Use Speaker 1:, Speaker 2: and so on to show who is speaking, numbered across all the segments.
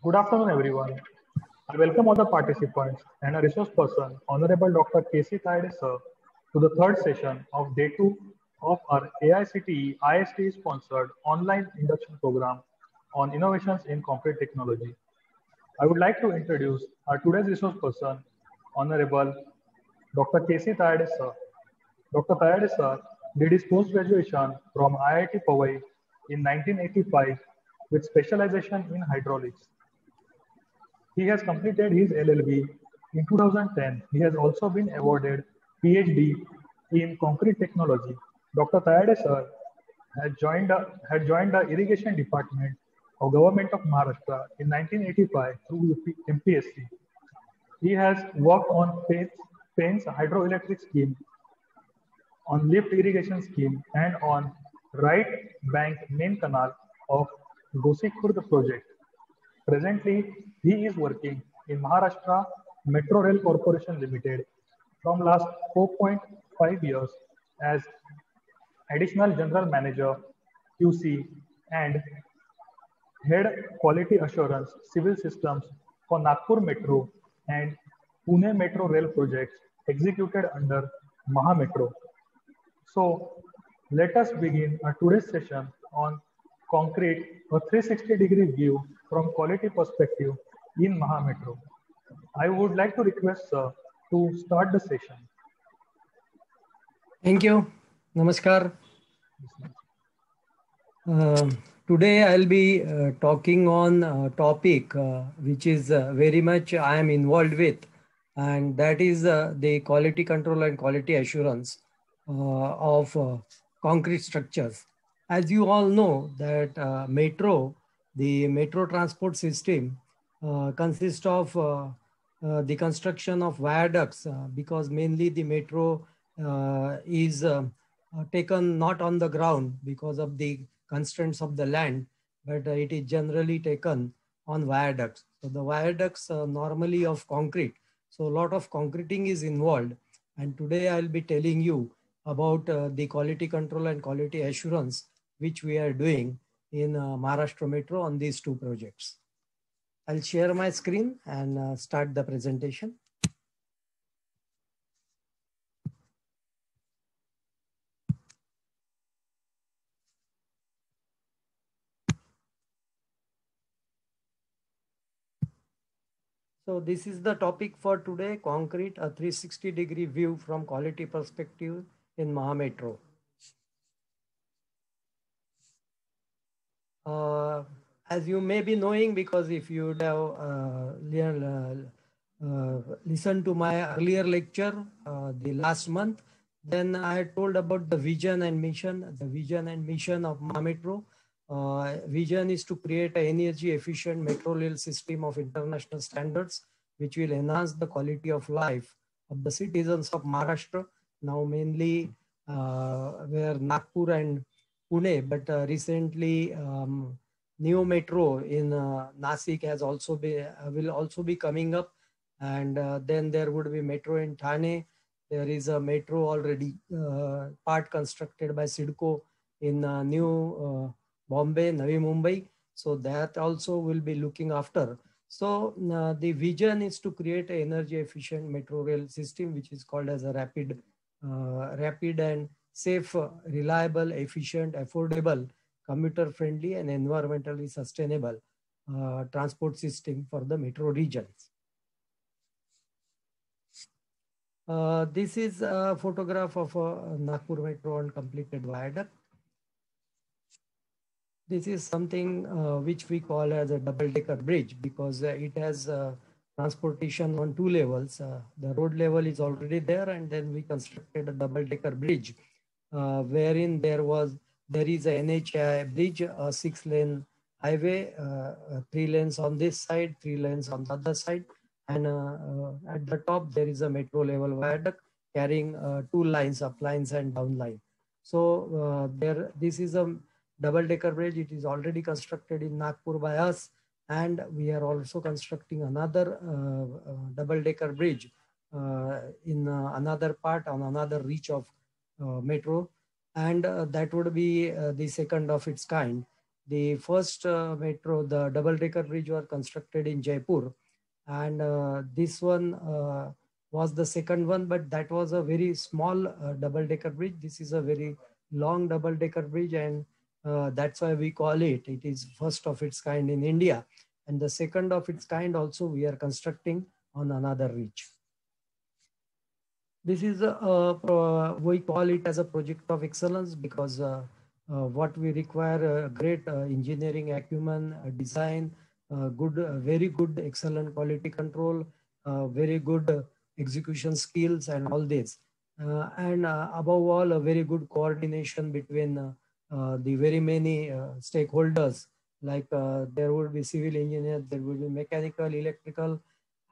Speaker 1: Good afternoon, everyone. I welcome all the participants and a resource person, Honorable Dr. K.C. Tayade sir, to the third session of Day 2 of our AICTE IST sponsored online induction program on innovations in concrete technology. I would like to introduce our today's resource person, Honorable Dr. K.C. Tayade sir. Dr. Tayade sir did his post-graduation from IIT Powai in 1985 with specialization in hydraulics. He has completed his LLB in 2010. He has also been awarded PhD in concrete technology. Dr. Tayade sir had joined the irrigation department of Government of Maharashtra in 1985 through MPSC. He has worked on Penn's hydroelectric scheme, on lift irrigation scheme, and on right bank main canal of Gosikhurd project. Presently, he is working in Maharashtra Metro Rail Corporation Limited from last 4.5 years as Additional General Manager QC and Head Quality Assurance Civil Systems for Nagpur Metro and Pune Metro Rail projects executed under Maha Metro. So let us begin our today's session on concrete, a 360-degree view from quality perspective in Maha Metro. I would like to request sir to start the session.
Speaker 2: Thank you. Namaskar. Today I'll be talking on a topic which is very much I am involved with, and that is the quality control and quality assurance of concrete structures. As you all know that the metro transport system consists of the construction of viaducts because mainly the metro is taken not on the ground because of the constraints of the land, but it is generally taken on viaducts. So the viaducts normally of concrete. So a lot of concreting is involved. And today I'll be telling you about the quality control and quality assurance which we are doing in Maharashtra Metro on these two projects. I'll share my screen and start the presentation. So this is the topic for today, concrete, a 360-degree view from quality perspective in Maha Metro. As you may be knowing, because if you would have listened to my earlier lecture the last month, then I had told about the vision and mission. The vision and mission of Maha Metro. Vision is to create an energy efficient metro rail system of international standards, which will enhance the quality of life of the citizens of Maharashtra. Now mainly where Nagpur and Pune, but recently new metro in Nasik has also will also be coming up, and then there would be metro in Thane. There is a metro already part constructed by Sidco in new Bombay, Navi Mumbai. So that also will be looking after. So the vision is to create an energy efficient metro rail system, which is called as a rapid and safe, reliable, efficient, affordable, commuter friendly and environmentally sustainable transport system for the metro regions. This is a photograph of a Nagpur Metro and completed viaduct. This is something which we call as a double-decker bridge because it has transportation on two levels. The road level is already there, and then we constructed a double-decker bridge wherein there is a NHAI bridge, a 6-lane highway, 3 lanes on this side, 3 lanes on the other side, and at the top there is a metro level viaduct carrying 2 lines, up lines and down line. So this is a double-decker bridge. It is already constructed in Nagpur by us, and we are also constructing another double-decker bridge in another part on another reach of metro, and that would be the second of its kind. The first metro, the double-decker bridge, were constructed in Jaipur, and this one was the second one, but that was a very small double-decker bridge. This is a very long double-decker bridge, and that's why we call it. It is first of its kind in India, and the second of its kind also we are constructing on another reach. This is we call it as a project of excellence because what we require great engineering acumen, design, very good, excellent quality control, very good execution skills, and all this. And above all, a very good coordination between the very many stakeholders. Like there would be civil engineers, there would be mechanical, electrical,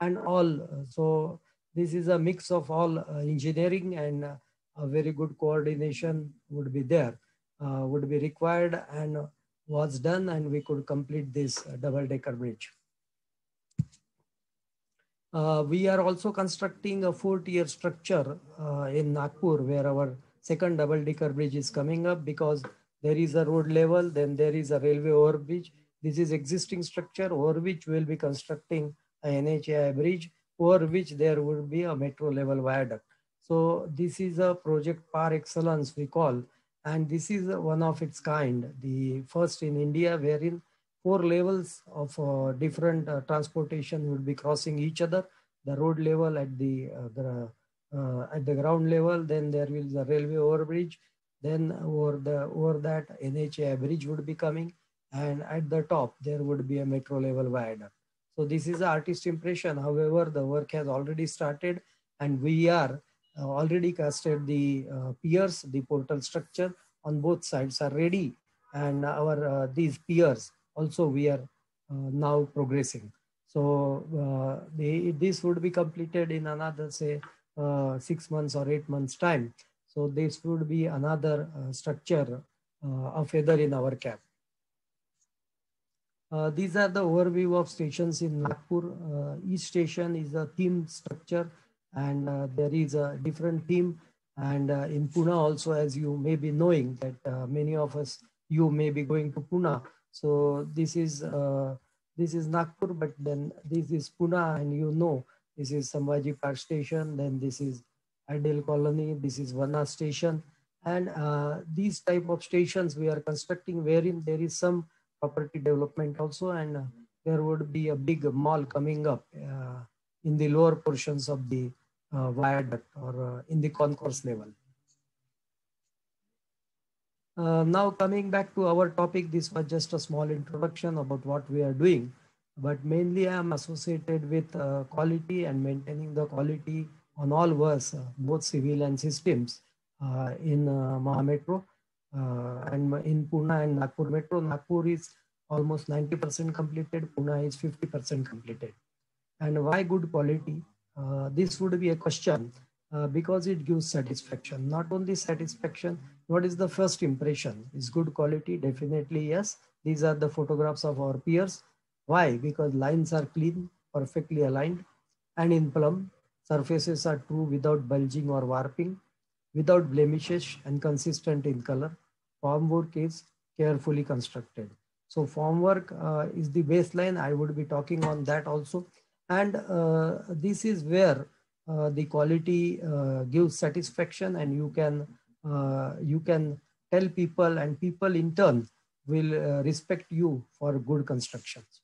Speaker 2: and all. So this is a mix of all engineering, and a very good coordination would be there, would be required, and was done, and we could complete this double-decker bridge. We are also constructing a 4-tier structure in Nagpur, where our second double-decker bridge is coming up, because there is a road level, then there is a railway overbridge. This is existing structure over which we will be constructing a NHAI bridge, over which there will be a metro level viaduct. So this is a project par excellence, we call, and this is one of its kind, the first in India, wherein 4 levels of different transportation will be crossing each other. The road level at the ground level, then there will be the railway overbridge, then over that NHAI bridge would be coming, and at the top there would be a metro level viaduct. So this is the artist impression. However, the work has already started, and we are already casted the piers. The portal structure on both sides are ready, and our these piers also we are now progressing. So this would be completed in another, say, 6 months or 8 months time. So this would be another structure, a feather in our cap. These are the overview of stations in Nagpur. Each station is a theme structure, and there is a different theme. And in Pune also, as you may be knowing that many of us, you may be going to Pune. So this is Nagpur, but then this is Pune, and you know, this is Sambhaji Park station, then this is Ideal Colony, this is Vana station. And these type of stations we are constructing, wherein there is some property development also, and there would be a big mall coming up in the lower portions of the viaduct or in the concourse level. Now coming back to our topic, this was just a small introduction about what we are doing, but mainly I am associated with quality and maintaining the quality on all works, both civil and systems in Maha Metro and in Pune and Nagpur Metro. Nagpur is almost 90% completed, Pune is 50% completed. And why good quality? This would be a question because it gives satisfaction. Not only satisfaction, what is the first impression? Is good quality? Definitely yes. These are the photographs of our peers. Why? Because lines are clean, perfectly aligned, and in plumb. Surfaces are true without bulging or warping, without blemishes, and consistent in color. Formwork is carefully constructed. So formwork is the baseline. I would be talking on that also. And this is where the quality gives satisfaction, and you can tell people, and people in turn will respect you for good constructions.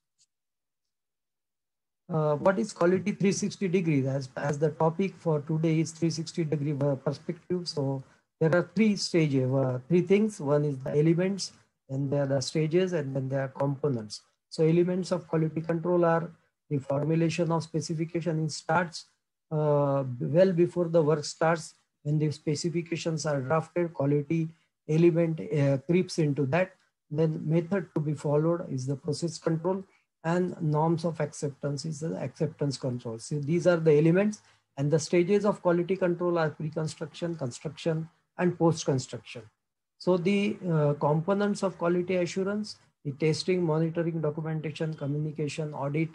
Speaker 2: What is quality 360 degrees? As the topic for today is 360-degree perspective. So there are 3 stages, 3 things. One is the elements, and there are the stages, and then there are components. So elements of quality control are the formulation of specification starts well before the work starts. When the specifications are drafted, quality element creeps into that. Then method to be followed is the process control, and norms of acceptance is the acceptance control. So these are the elements, and the stages of quality control are pre-construction, construction, and post-construction. So the components of quality assurance, the testing, monitoring, documentation, communication, audit,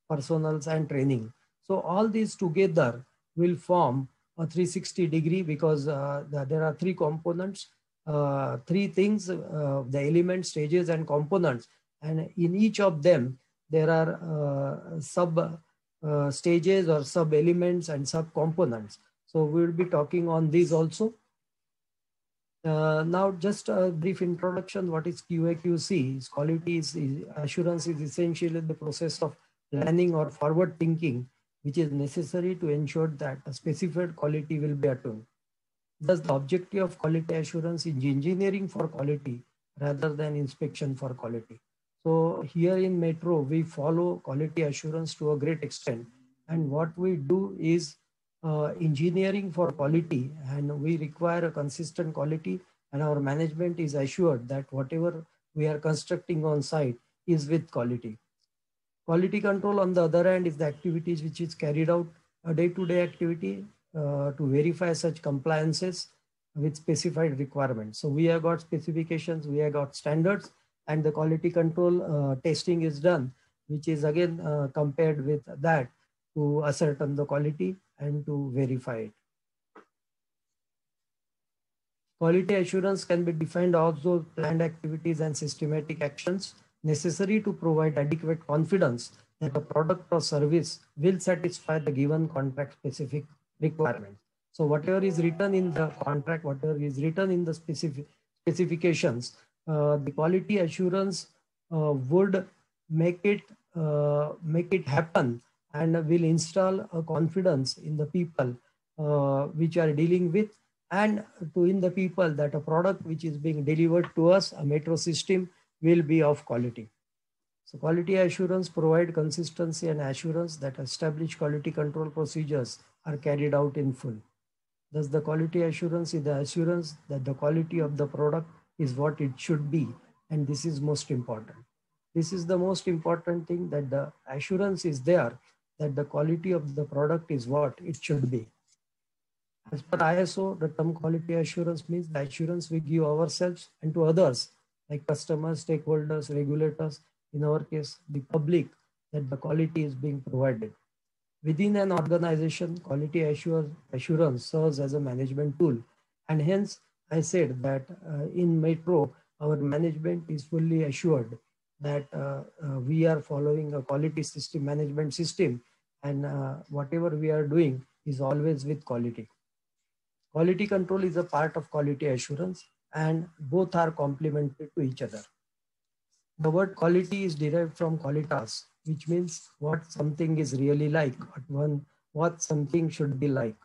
Speaker 2: personals, and training. So all these together will form a 360 degree because there are 3 components. three things, the elements, stages, and components. And in each of them, there are sub stages or sub elements and sub components. So we will be talking on these also. Now, just a brief introduction. What is QA/QC? Quality assurance is essentially the process of planning or forward thinking, which is necessary to ensure that a specified quality will be attained. Thus, the objective of quality assurance is engineering for quality rather than inspection for quality. So here in Metro, we follow quality assurance to a great extent. And what we do is engineering for quality, and we require a consistent quality, and our management is assured that whatever we are constructing on site is with quality. Quality control, on the other hand, is the activities which is carried out, a day-to-day activity to verify such compliances with specified requirements. So we have got specifications, we have got standards, and the quality control testing is done, which is again compared with that to ascertain the quality and to verify it. Quality assurance can be defined as those planned activities and systematic actions necessary to provide adequate confidence that a product or service will satisfy the given contract specific requirements. So whatever is written in the contract, whatever is written in the specifications, the quality assurance would make it happen, and will install a confidence in the people which are dealing with, and to in the people that a product which is being delivered to us, a Metro system, will be of quality. So quality assurance provide consistency and assurance that established quality control procedures are carried out in full. Thus, the quality assurance is the assurance that the quality of the product is what it should be, and this is most important. This is the most important thing, that the assurance is there that the quality of the product is what it should be. As per ISO, the term quality assurance means the assurance we give ourselves and to others, like customers, stakeholders, regulators, in our case, the public, that the quality is being provided. Within an organization, quality assurance serves as a management tool. And hence, I said that in Metro, our management is fully assured that we are following a quality system, management system, and whatever we are doing is always with quality. Quality control is a part of quality assurance, and both are complementary to each other. The word quality is derived from qualitas, which means what something is really like, what something should be like.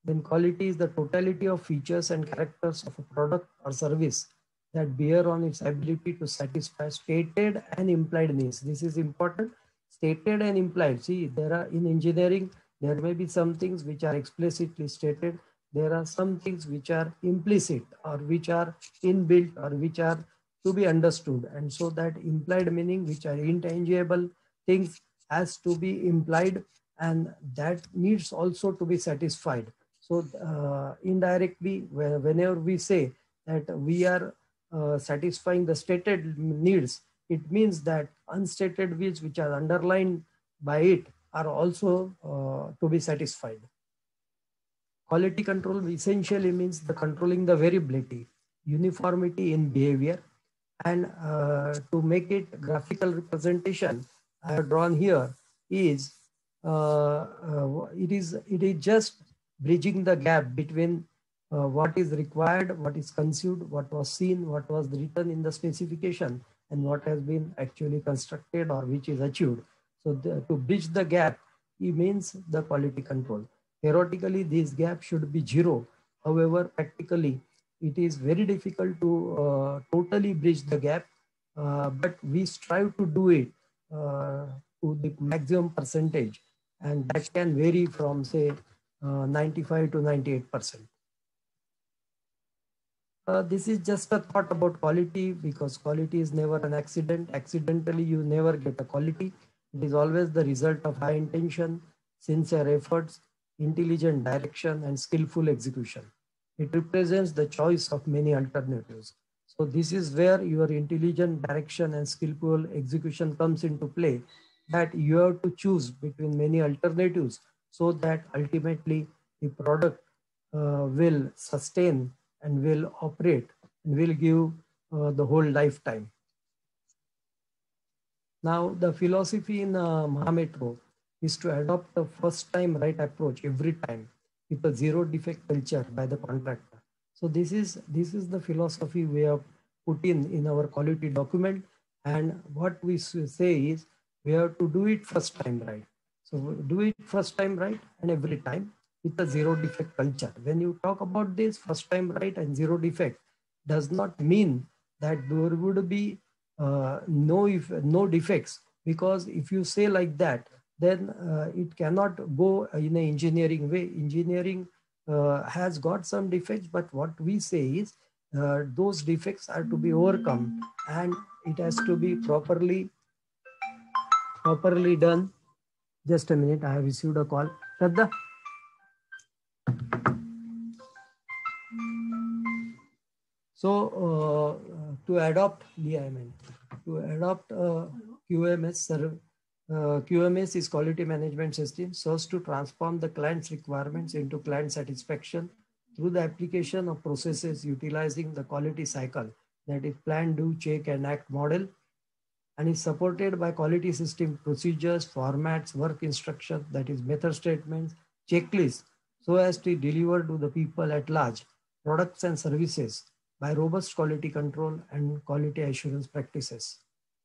Speaker 2: Then quality is the totality of features and characters of a product or service that bear on its ability to satisfy stated and implied needs. This is important. Stated and implied. See, there are in engineering, there may be some things which are explicitly stated. There are some things which are implicit, or which are inbuilt, or which are to be understood. And so that implied meaning, which are intangible things, has to be implied, and that needs also to be satisfied. So indirectly, whenever we say that we are satisfying the stated needs, it means that unstated needs which are underlined by it are also to be satisfied. Quality control essentially means the controlling the variability, uniformity in behavior, and to make it graphical representation, I have drawn here is it is just bridging the gap between what is required, what is conceived, what was seen, what was written in the specification, and what has been actually constructed or which is achieved. So to bridge the gap, it means the quality control. Theoretically, this gap should be zero. However, practically, it is very difficult to totally bridge the gap, but we strive to do it to the maximum percentage, and that can vary from say 95 to 98%. This is just a thought about quality, because quality is never an accident. Accidentally, you never get a quality. It is always the result of high intention, sincere efforts, intelligent direction, and skillful execution. It represents the choice of many alternatives. So this is where your intelligent direction and skillful execution comes into play, that you have to choose between many alternatives so that ultimately the product will sustain and will operate and will give the whole lifetime. Now, the philosophy in Mahametro is to adopt the first time right approach every time with a zero defect culture by the contractor. So this is the philosophy we have put in our quality document, and what we say is we have to do it first time right. So do it first time right and every time with a zero defect culture. When you talk about this first time right and zero defect, does not mean that there would be no defects, because if you say like that, then it cannot go in an engineering way. Engineering has got some defects, but what we say is those defects are to be overcome, and it has to be properly done. Just a minute, I have received a call. Shraddha. So to adopt QMS, QMS is quality management system, serves to transform the client's requirements into client satisfaction through the application of processes utilizing the quality cycle, that is plan, do, check, and act model, and is supported by quality system procedures, formats, work instructions, that is method statements, checklists, so as to deliver to the people at large products and services by robust quality control and quality assurance practices.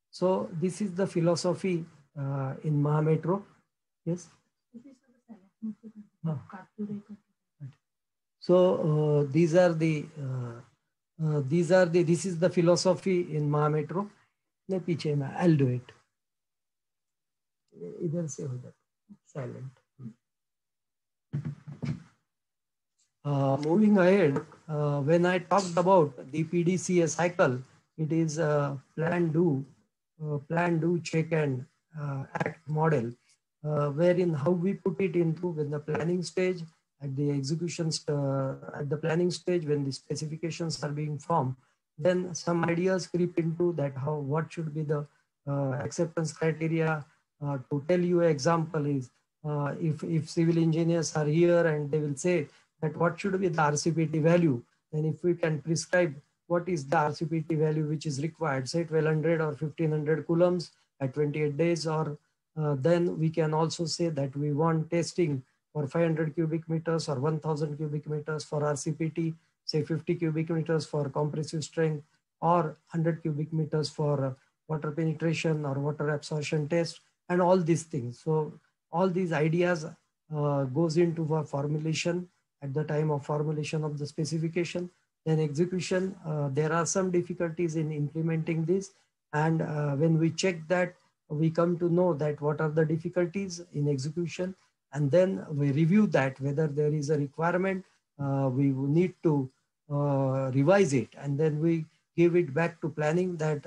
Speaker 2: So this is the philosophy in Mahametro. Yes. So this is the philosophy in Mahametro. I'll do it. Either say that silent. Moving ahead, when I talked about the PDCA cycle, it is plan, do, check, and act model, wherein how we put it into when the planning stage, at the execution, at the planning stage, when the specifications are being formed, then some ideas creep into that, what should be the acceptance criteria. To tell you an example is, if civil engineers are here and they will say that what should be the RCPT value, then if we can prescribe what is the RCPT value which is required, say 1200 or 1500 coulombs at 28 days, or then we can also say that we want testing for 500 cubic meters or 1000 cubic meters for RCPT, say 50 cubic meters for compressive strength, or 100 cubic meters for water penetration or water absorption test, and all these things. So all these ideas goes into a formulation at the time of formulation of the specification. Then execution, there are some difficulties in implementing this, and when we check that, we come to know that what are the difficulties in execution, and then we review that whether there is a requirement, we need to revise it, and then we give it back to planning that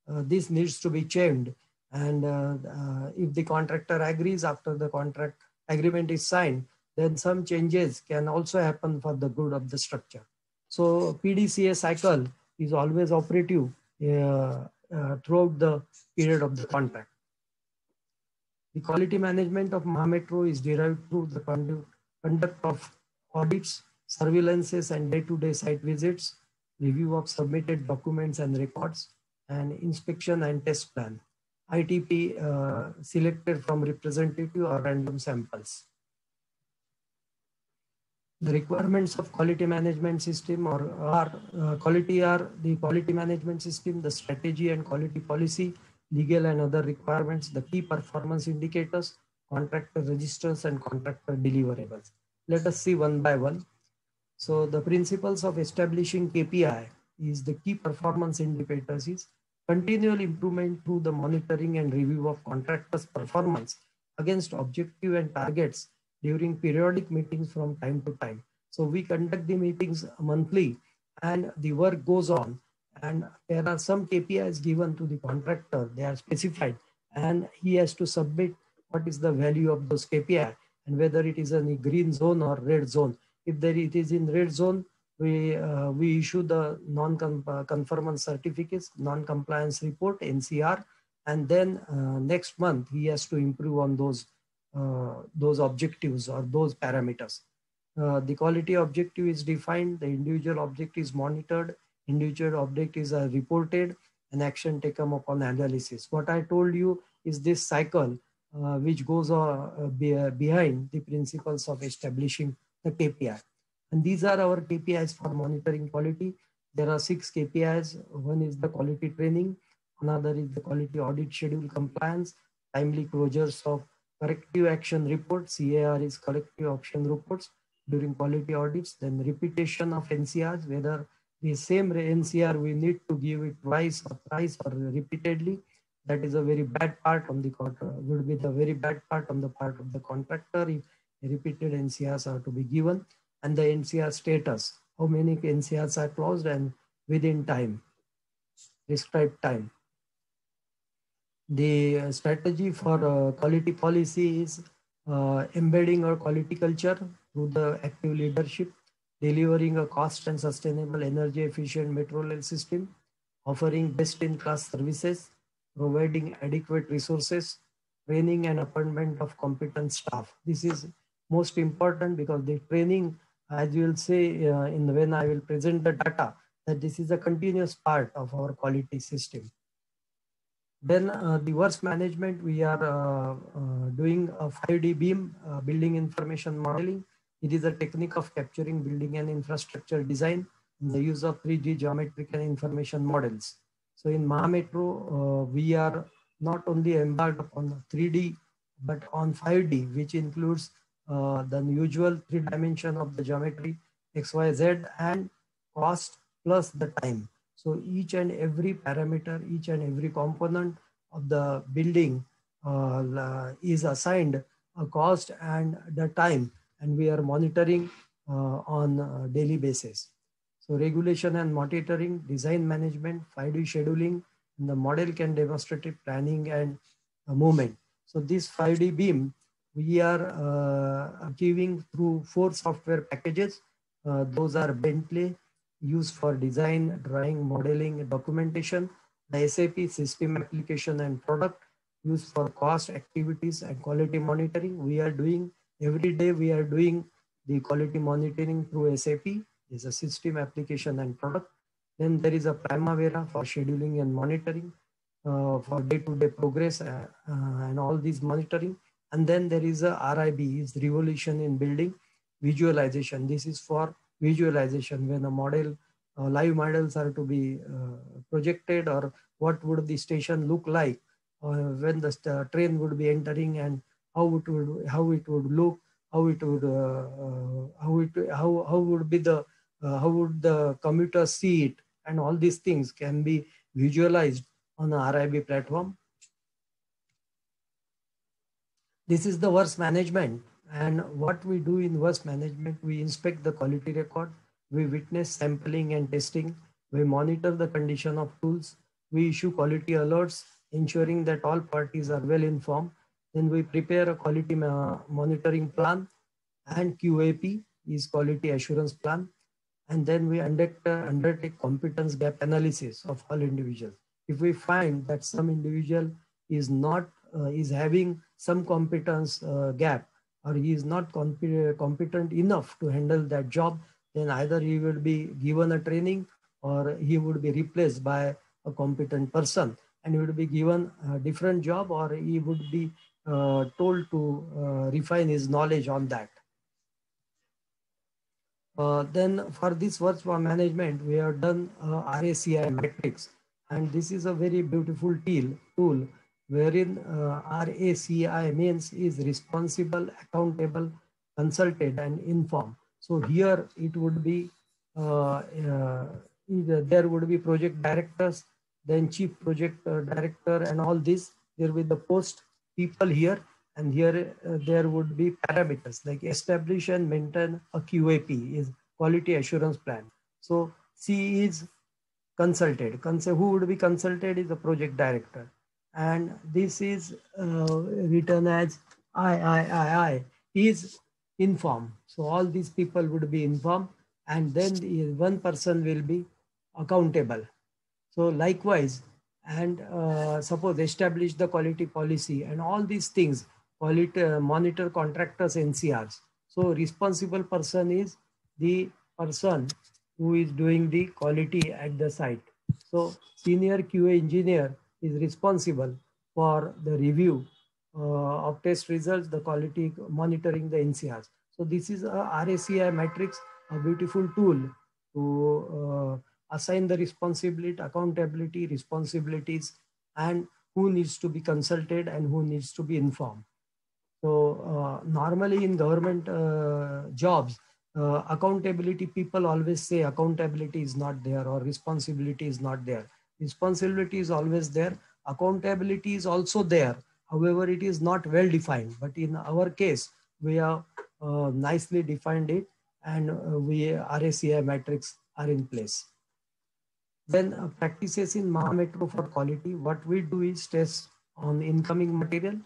Speaker 2: this needs to be changed. And if the contractor agrees after the contract agreement is signed, then some changes can also happen for the good of the structure. So PDCA cycle is always operative throughout the period of the contract. The quality management of Mahametro is derived through the conduct of audits, surveillances, and day-to-day site visits, review of submitted documents and records, and inspection and test plan. ITP selected from representative or random samples. The requirements of quality management system are the quality management system, the strategy and quality policy, legal and other requirements, the key performance indicators, contractor registers, and contractor deliverables. Let us see one by one. So the principles of establishing KPI is the key performance indicators is continual improvement through the monitoring and review of contractors' performance against objective and targets during periodic meetings from time to time. So we conduct the meetings monthly and the work goes on, and there are some KPIs given to the contractor. They are specified and he has to submit what is the value of those KPI and whether it is in a green zone or red zone. If it is in red zone, we issue the non-conformance certificates, non-compliance report, NCR, and then next month he has to improve on those objectives or those parameters. The quality objective is defined, the individual objective is monitored, individual objectives are reported, and action taken upon analysis. What I told you is this cycle which goes behind the principles of establishing the KPI. And these are our KPIs for monitoring quality. There are 6 KPIs. One is the quality training. Another is the quality audit schedule compliance, timely closures of corrective action reports. CAR is corrective action reports during quality audits. Then repetition of NCRs, whether the same NCR we need to give it twice or thrice or repeatedly. That is a very bad part on the would be the very bad part on the part of the contractor if repeated NCRs are to be given. And the NCR status, how many NCRs are closed and within time, prescribed time. The strategy for quality policy is embedding a quality culture through the active leadership, delivering a cost and sustainable energy efficient metro rail system, offering best-in-class services, providing adequate resources, training and appointment of competent staff. This is most important because the training, as you will say when I will present the data, that this is a continuous part of our quality system. Then the works management, we are doing a 5D beam building information modeling. It is a technique of capturing building and infrastructure design and the use of 3D geometric and information models. So in Maha Metro, we are not only embarked on 3D, but on 5D, which includes the usual 3 dimension of the geometry, X, Y, Z, and cost plus the time. So each and every parameter, each and every component of the building is assigned a cost and the time, and we are monitoring on a daily basis. So regulation and monitoring, design management, 5D scheduling, and the model can demonstrate planning and movement. So this 5D beam, we are achieving through 4 software packages. Those are Bentley, used for design, drawing, modeling, documentation. The SAP system application and product, used for cost, activities, and quality monitoring. We are doing, every day we are doing the quality monitoring through SAP. Is a system application and product. Then there is a Primavera for scheduling and monitoring, for day-to-day progress and all these monitoring. And then there is a RIB, is revolution in building visualization. This is for visualization when a model, live models are to be projected, or what would the station look like when the train would be entering, and how it would look, how would the commuter see it, and all these things can be visualized on a RIB platform. This is the works management. And what we do in works management, we inspect the quality record, we witness sampling and testing, we monitor the condition of tools, we issue quality alerts, ensuring that all parties are well informed. Then we prepare a quality monitoring plan, and QAP is quality assurance plan. And then we undertake competence gap analysis of all individuals. If we find that some individual is not is having some competence gap, or he is not competent enough to handle that job, then either he will be given a training, or he would be replaced by a competent person, and he would be given a different job, or he would be told to refine his knowledge on that. Then for this work management, we have done RACI matrix, and this is a very beautiful tool wherein RACI means is responsible, accountable, consulted, and informed. So here it would be there would be project directors, then chief project director, and all this. There will be the post people here, and here there would be parameters like establish and maintain a QAP, is quality assurance plan. So C is consulted. Who would be consulted is the project director. And this is written as I is informed. So all these people would be informed, and then one person will be accountable. So likewise, and suppose establish the quality policy and all these things, quality monitor contractors NCRs. So responsible person is the person who is doing the quality at the site. So senior QA engineer is responsible for the review of test results, the quality monitoring the NCRs. So this is a RACI matrix, a beautiful tool to assign the responsibility, accountability, responsibilities, and who needs to be consulted and who needs to be informed. So normally in government jobs, accountability, people always say accountability is not there or responsibility is not there. Responsibility is always there. Accountability is also there. However, it is not well defined. But in our case, we have nicely defined it, and RACI metrics are in place. Then practices in Mahametro for quality. What we do is test on incoming material.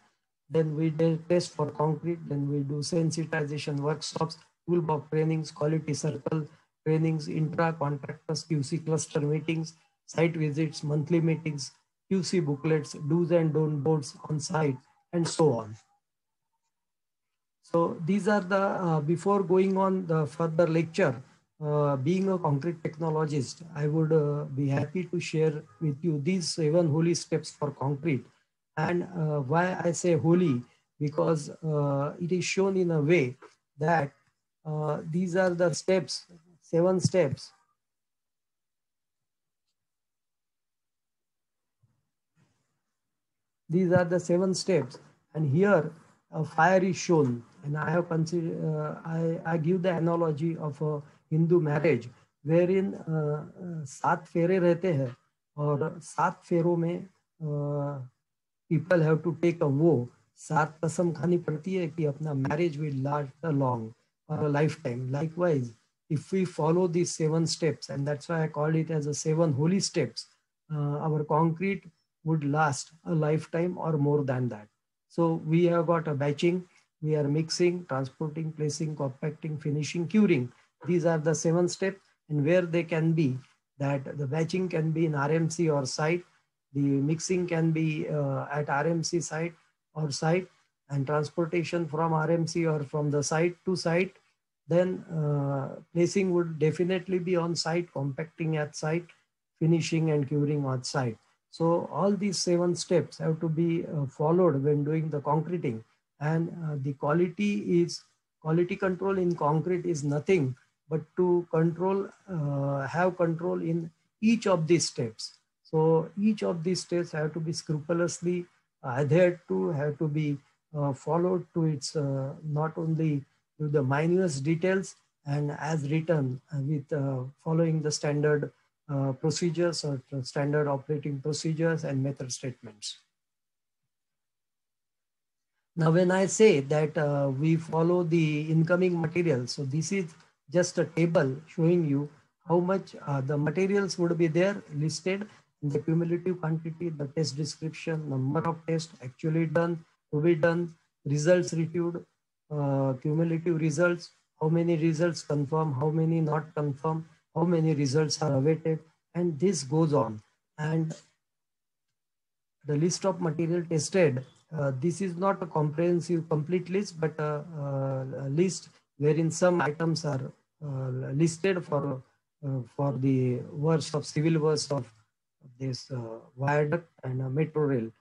Speaker 2: Then we test for concrete. Then we do sensitization workshops, toolbox trainings, quality circle trainings, intra-contractors, QC cluster meetings, site visits, monthly meetings, QC booklets, do's and don't boards on site, and so on. So these are the, before going on the further lecture, being a concrete technologist, I would be happy to share with you these 7 holy steps for concrete. And why I say holy, because it is shown in a way that these are the steps, 7 steps. These are the 7 steps, and here a fire is shown, and I have considered, I give the analogy of a Hindu marriage, wherein 7 फेरे रहते हैं, और 7 फेरों में people have to take a vow, 7 कसम खानी पड़ती है कि अपना marriage will last a long or a lifetime. Likewise, if we follow these 7 steps, and that's why I called it as a 7 holy steps, our concrete would last a lifetime or more than that. So we have got a batching, we are mixing, transporting, placing, compacting, finishing, curing. These are the 7 steps, and where they can be, that the batching can be in RMC or site, the mixing can be at RMC site or site, and transportation from RMC or from the site to site. Then placing would definitely be on site, compacting at site, finishing and curing on site. So all these 7 steps have to be followed when doing the concreting, and the quality control in concrete is nothing but to control, have control in each of these steps. So each of these steps have to be scrupulously adhered to, have to be followed to its not only to the minute details and as written with following the standard procedures or standard operating procedures and method statements. Now, when I say that we follow the incoming material, so this is just a table showing you how much the materials would be there listed, the cumulative quantity, the test description, number of tests actually done, to be done, results reviewed, cumulative results, how many results confirm, how many not confirm, how many results are awaited, and this goes on. And the list of material tested, this is not a comprehensive complete list, but a list wherein some items are listed for the works of civil works of this viaduct and metro rail.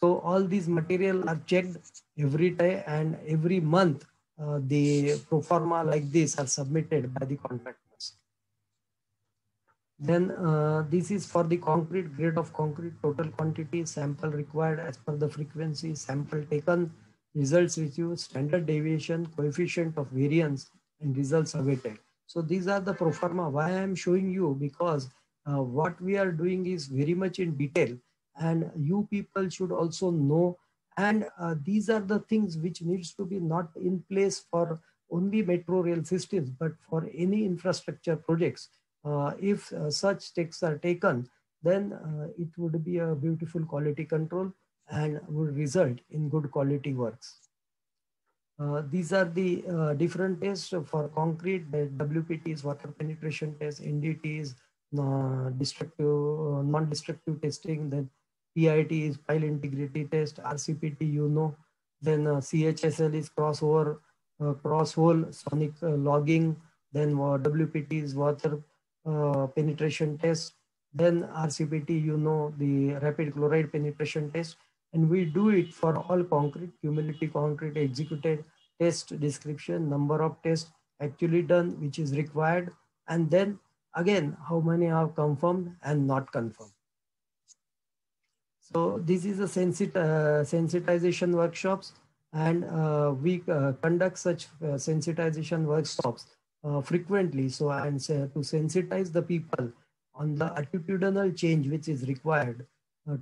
Speaker 2: So all these material are checked every day, and every month the pro forma like this are submitted by the contractors. Then this is for the concrete, grade of concrete, total quantity, sample required as per the frequency, sample taken, results received, standard deviation, coefficient of variance, and results awaited. So these are the pro forma. Why I am showing you? Because what we are doing is very much in detail, and you people should also know. And these are the things which needs to be not in place for only metro rail systems, but for any infrastructure projects. If such steps are taken, then it would be a beautiful quality control and would result in good quality works. These are the different tests for concrete, the WPT is water penetration test, NDT is non-destructive testing, then PIT is pile integrity test, RCPT you know, then CHSL is crossover, cross-hole sonic logging, then WPT is water penetration test, then RCPT, you know, the rapid chloride penetration test, and we do it for all concrete, cumulative concrete executed test description, number of tests actually done, which is required, and then again, how many are confirmed and not confirmed. So this is a sensitization workshops, and we conduct such sensitization workshops frequently. So, and to sensitize the people on the attitudinal change which is required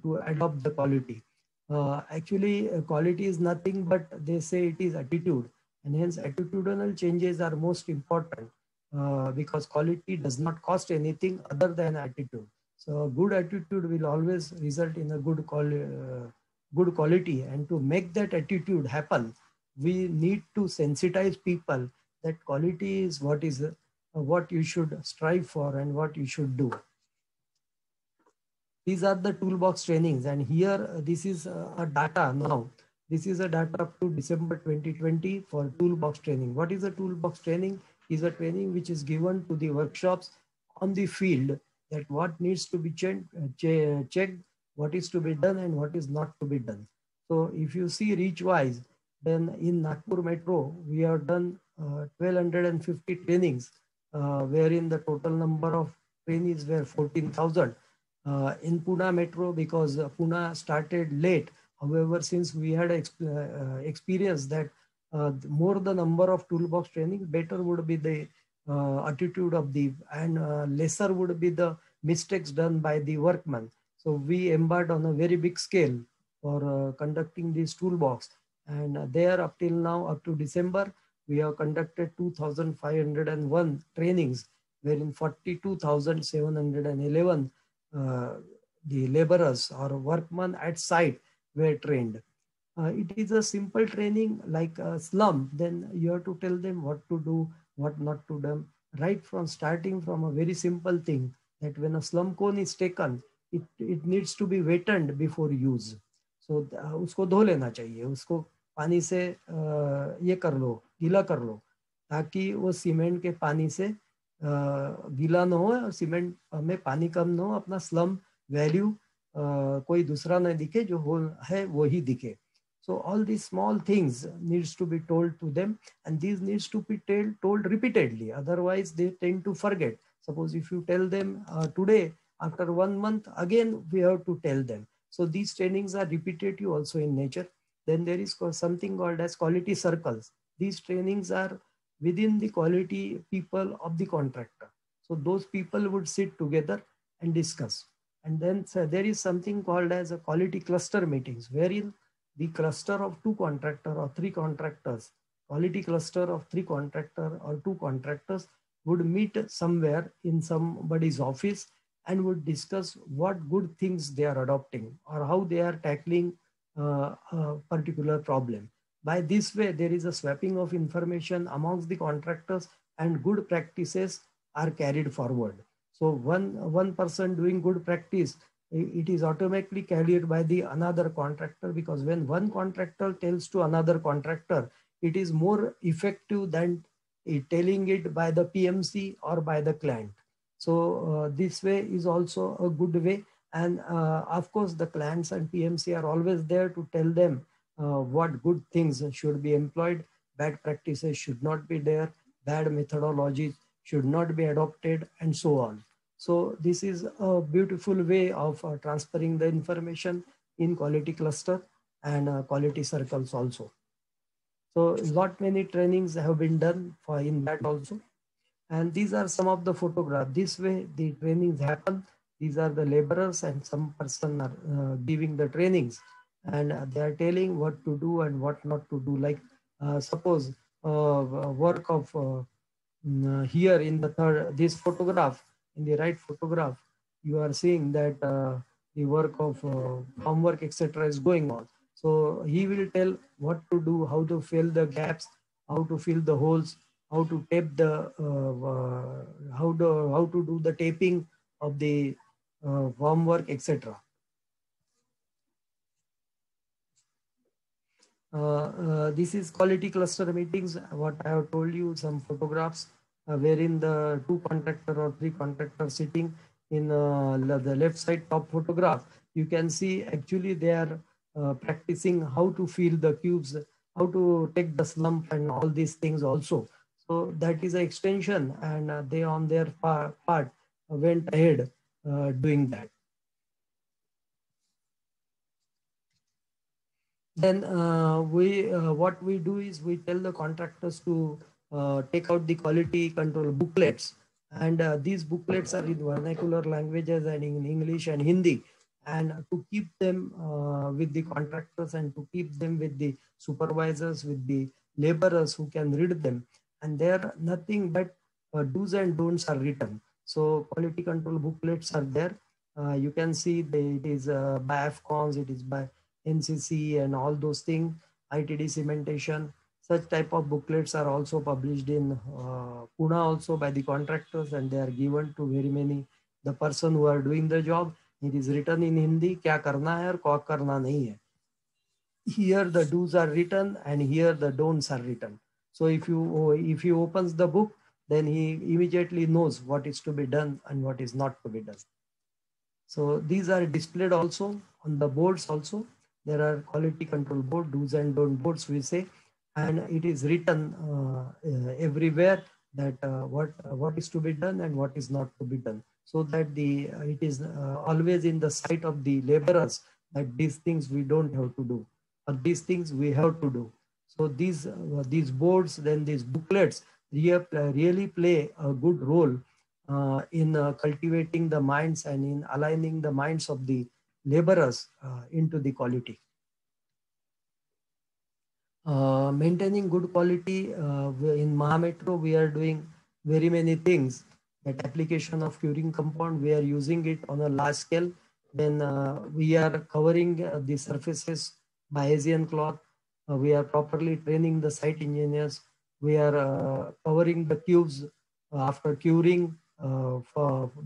Speaker 2: to adopt the quality. Actually, quality is nothing but they say it is attitude, and hence attitudinal changes are most important because quality does not cost anything other than attitude. So good attitude will always result in a good quality, and to make that attitude happen, we need to sensitize people that quality is what you should strive for and what you should do. These are the toolbox trainings, and here this is a data now. This is a data up to December 2020 for toolbox training. What is a toolbox training? Is a training which is given to the workshops on the field, that what needs to be checked, what is to be done and what is not to be done. So if you see reach wise, then in Nagpur Metro, we have done 1250 trainings, wherein the total number of trainees were 14,000. In Pune Metro, because Pune started late. However, since we had experience that more the number of toolbox training, better would be the attitude of the, and lesser would be the mistakes done by the workman. So we embarked on a very big scale for conducting this toolbox. And there up till now, up to December, we have conducted 2,501 trainings, wherein 42,711 the laborers or workmen at site were trained. It is a simple training like a slum. Then you have to tell them what to do, what not to do, right from starting from a very simple thing, that when a slum cone is taken, it needs to be wetted before use. So उसको धो लेना चाहिए, उसको पानी से ये कर लो, गीला कर लो, ताकि वो सीमेंट के पानी से गीला न हो और सीमेंट में पानी कम न हो, अपना स्लम वैल्यू कोई दूसरा न दिखे, जो हो है वो ही दिखे. So all these small things needs to be told to them, and these needs to be told repeatedly. Otherwise, they tend to forget. Suppose if you tell them today, after 1 month, again we have to tell them. So these trainings are repetitive also in nature. Then there is something called as quality circles. These trainings are within the quality people of the contractor. So those people would sit together and discuss. And then there is something called as a quality cluster meetings, wherein the cluster of 2 contractors or 3 contractors, quality cluster of 3 contractors or 2 contractors would meet somewhere in somebody's office and would discuss what good things they are adopting or how they are tackling a particular problem. By this way, there is a swapping of information amongst the contractors and good practices are carried forward. So one person doing good practice, it is automatically carried by the another contractor, because when one contractor tells to another contractor, it is more effective than telling it by the PMC or by the client. So this way is also a good way. And of course, the clients and PMC are always there to tell them what good things should be employed, bad practices should not be there, bad methodologies should not be adopted, and so on. So this is a beautiful way of transferring the information in quality cluster and quality circles also. So lot many trainings have been done for in that also. And these are some of the photographs. This way the trainings happen. These are the laborers and some person are giving the trainings, and they are telling what to do and what not to do. Like suppose work of here in the this photograph, in the right photograph, you are seeing that the work of farm work, etc. is going on. So he will tell what to do, how to fill the gaps, how to fill the holes, how to tape the, how to do the taping of the farm work, etc. This is quality cluster meetings. What I have told you, some photographs wherein the two contractor or three contractors sitting in the left side top photograph, you can see actually they are practicing how to fill the cubes, how to take the slump and all these things also. So that is an extension, and they on their part went ahead doing that. Then what we do is we tell the contractors to take out the quality control booklets, and these booklets are in vernacular languages and in English and Hindi, and to keep them with the contractors and to keep them with the supervisors, with the laborers who can read them, and there nothing but do's and don'ts are written. So quality control booklets are there. You can see it is by AFCONS, it is by NCC and all those things, ITD cementation. Such type of booklets are also published in Pune also by the contractors, and they are given to very many, the person who are doing the job. It is written in Hindi, क्या करना है और क्या करना नहीं है. Here the do's are written and here the don'ts are written. So if he opens the book, then he immediately knows what is to be done and what is not to be done. So these are displayed also on the boards also. There are quality control board, do's and don't boards we say, and it is written everywhere that what is to be done and what is not to be done, so that it is always in the sight of the laborers that these things we don't have to do, or these things we have to do. So these boards, then these booklets really play a good role in cultivating the minds and in aligning the minds of the laborers into the quality. Maintaining good quality in Mahametro, we are doing very many things. That application of curing compound, we are using it on a large scale. Then we are covering the surfaces by Asian cloth. We are properly training the site engineers. We are covering the cubes after curing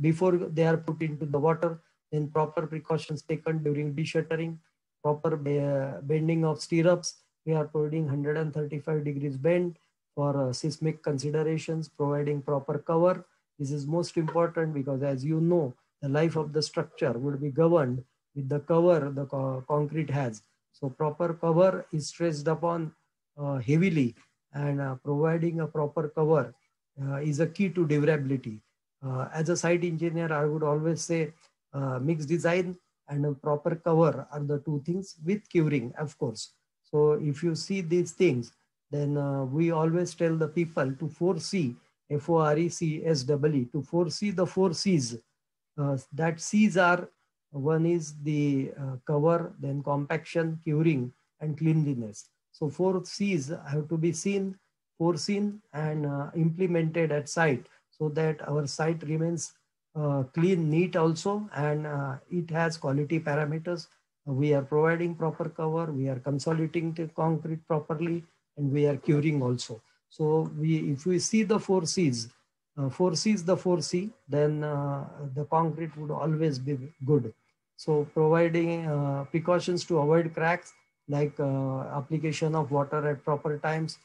Speaker 2: before they are put into the water. Then proper precautions taken during deshuttering, proper bending of stirrups. We are providing 135 degrees bend for seismic considerations, providing proper cover. This is most important because, as you know, the life of the structure would be governed with the cover the concrete has. So proper cover is stressed upon heavily, and providing a proper cover is a key to durability. As a site engineer, I would always say mixed design and a proper cover are the two things, with curing, of course. So if you see these things, then we always tell the people to foresee, FORECSEE, to foresee the 4 C's. That C's are, one is the cover, then compaction, curing, and cleanliness. So 4 C's have to be seen, foreseen, and implemented at site, so that our site remains clean, neat also, and it has quality parameters. We are providing proper cover, we are consolidating the concrete properly, and we are curing also. So if we see the 4 C's, 4 C's the 4 C, then the concrete would always be good. So providing precautions to avoid cracks, like application of water at proper times,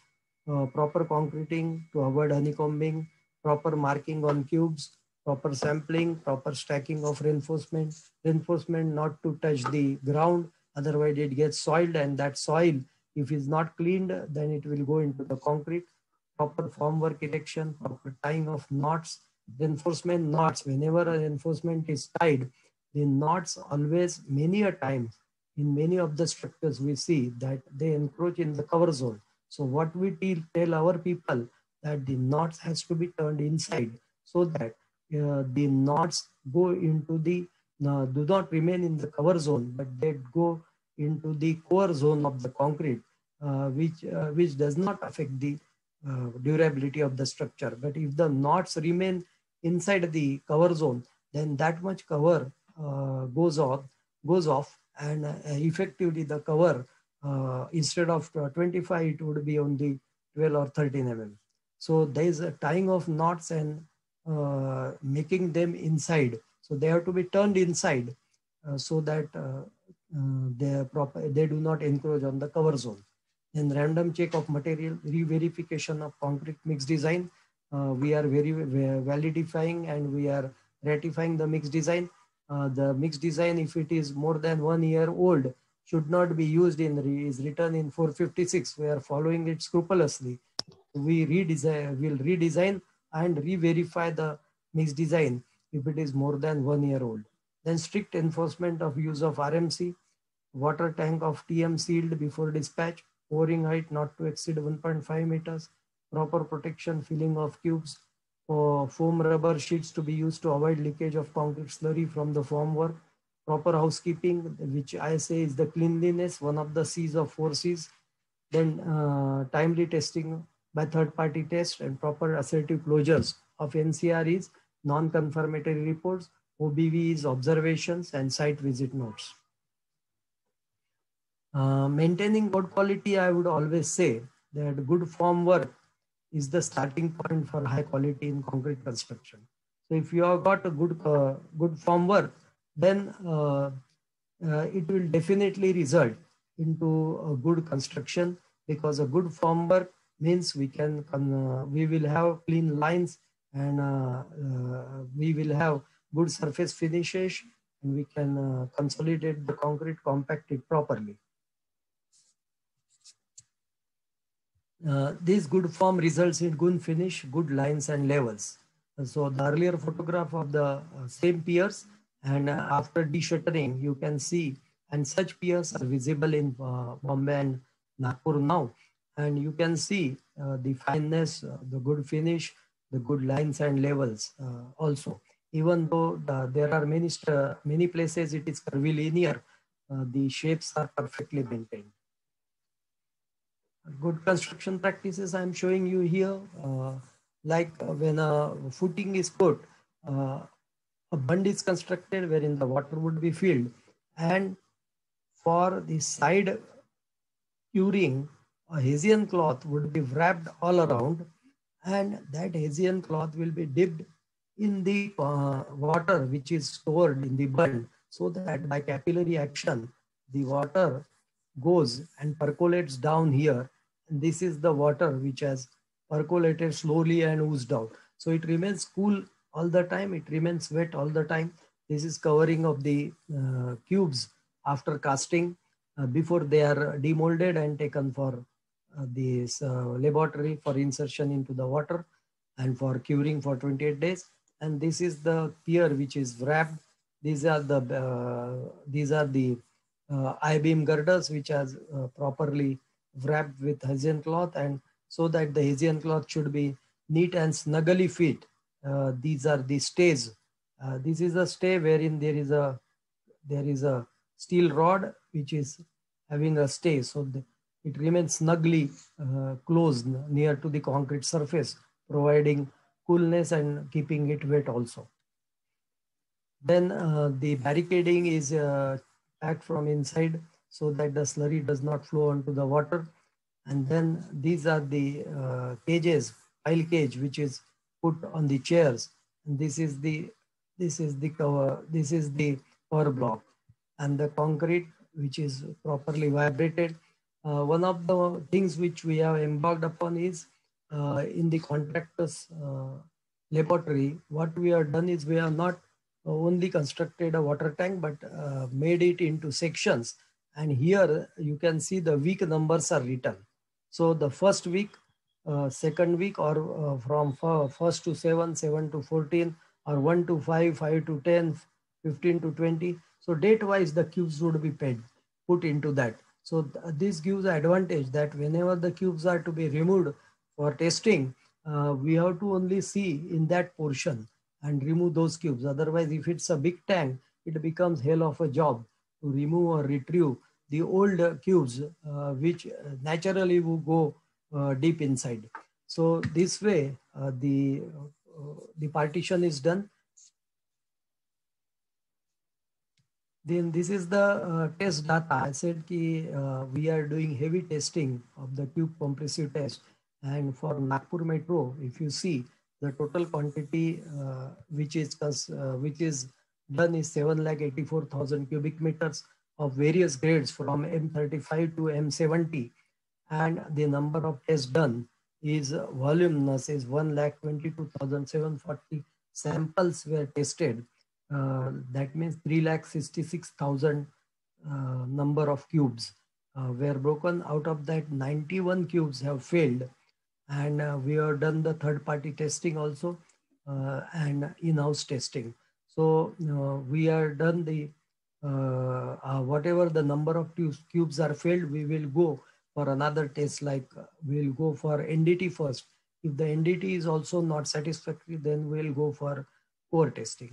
Speaker 2: proper concreting to avoid honeycombing, proper marking on cubes, proper sampling, proper stacking of reinforcement not to touch the ground, otherwise it gets soiled, and that soil, if it's not cleaned, then it will go into the concrete. Proper formwork erection, proper tying of knots, reinforcement knots. Whenever a reinforcement is tied, the knots always, many a time, in many of the structures we see that they encroach in the cover zone. So what we tell our people, that the knots has to be turned inside, so that the knots go into the, do not remain in the cover zone, but they go into the core zone of the concrete, which does not affect the durability of the structure. But if the knots remain inside the cover zone, then that much cover goes off, and effectively the cover, instead of 25, it would be only 12 or 13 mm. So there is a tying of knots and making them inside. So they have to be turned inside so that they do not encroach on the cover zone. Then random check of material, re-verification of concrete mix design. we are very validifying and we are ratifying the mixed design. The mixed design, if it is more than 1 year old, should not be used in is written in 456. We are following it scrupulously. We will redesign and re-verify the mixed design if it is more than 1 year old. Then strict enforcement of use of RMC, water tank of TM sealed before dispatch, pouring height not to exceed 1.5 meters, proper protection filling of cubes, for foam rubber sheets to be used to avoid leakage of concrete slurry from the form work, proper housekeeping, which I say is the cleanliness, one of the C's of 4 C's, then timely testing by third-party test and proper assertive closures of NCREs, non-confirmatory reports, OBVs, observations, and site visit notes. Maintaining good quality, I would always say that good form work is the starting point for high quality in concrete construction. So if you have got a good form work, then it will definitely result into a good construction, because a good form work means we will have clean lines, and we will have good surface finishes, and we can consolidate the concrete, compact it properly. This good form results in good finish, good lines and levels. So the earlier photograph of the same piers, and after de-shuttering, you can see, and such piers are visible in Bombay and Nagpur now. And you can see the fineness, the good finish, the good lines and levels also. Even though there are many places it is curvilinear, the shapes are perfectly maintained. Good construction practices I'm showing you here, like when a footing is put, a bund is constructed wherein the water would be filled, and for the side curing, a Hessian cloth would be wrapped all around, and that Hessian cloth will be dipped in the water which is stored in the bund, so that by capillary action, the water goes and percolates down here. And this is the water which has percolated slowly and oozed out. So it remains cool all the time. It remains wet all the time. This is covering of the cubes after casting, before they are demolded and taken for this laboratory for insertion into the water and for curing for 28 days. And this is the pier which is wrapped. These are the I-beam girders which are properly wrapped with Hessian cloth, and so that the Hessian cloth should be neat and snugly fit. These are the stays. This is a stay wherein there is a steel rod which is having a stay, so it remains snugly closed near to the concrete surface, providing coolness and keeping it wet also. Then the barricading is packed from inside so that the slurry does not flow onto the water. And then these are the cages, pile cage, which is put on the chairs. And this is the cover, this is the power block, and the concrete which is properly vibrated. One of the things which we have embarked upon is in the contractor's laboratory, what we have done is we have not only constructed a water tank, but made it into sections. And here you can see the week numbers are written. So the first week, second week, or from 1st to 7, 7 to 14, or 1 to 5, 5 to 10, 15 to 20. So date wise the cubes would be put into that. So this gives the advantage that whenever the cubes are to be removed for testing, we have to only see in that portion and remove those cubes. Otherwise, if it's a big tank, it becomes hell of a job to remove or retrieve the old cubes, which naturally will go deep inside. So this way, the partition is done. Then this is the test data. I said we are doing heavy testing of the tube compressive test. And for Nagpur Metro, if you see, the total quantity which is done is 7,84,000 cubic meters of various grades from M35 to M70. And the number of tests done is voluminous, is 1,22,740 samples were tested. That means 3,66,000 number of cubes were broken. Out of that, 91 cubes have failed. And we have done the third-party testing also and in-house testing. So we are done the whatever the number of cubes are failed, we will go for another test, like we'll go for NDT first. If the NDT is also not satisfactory, then we'll go for core testing.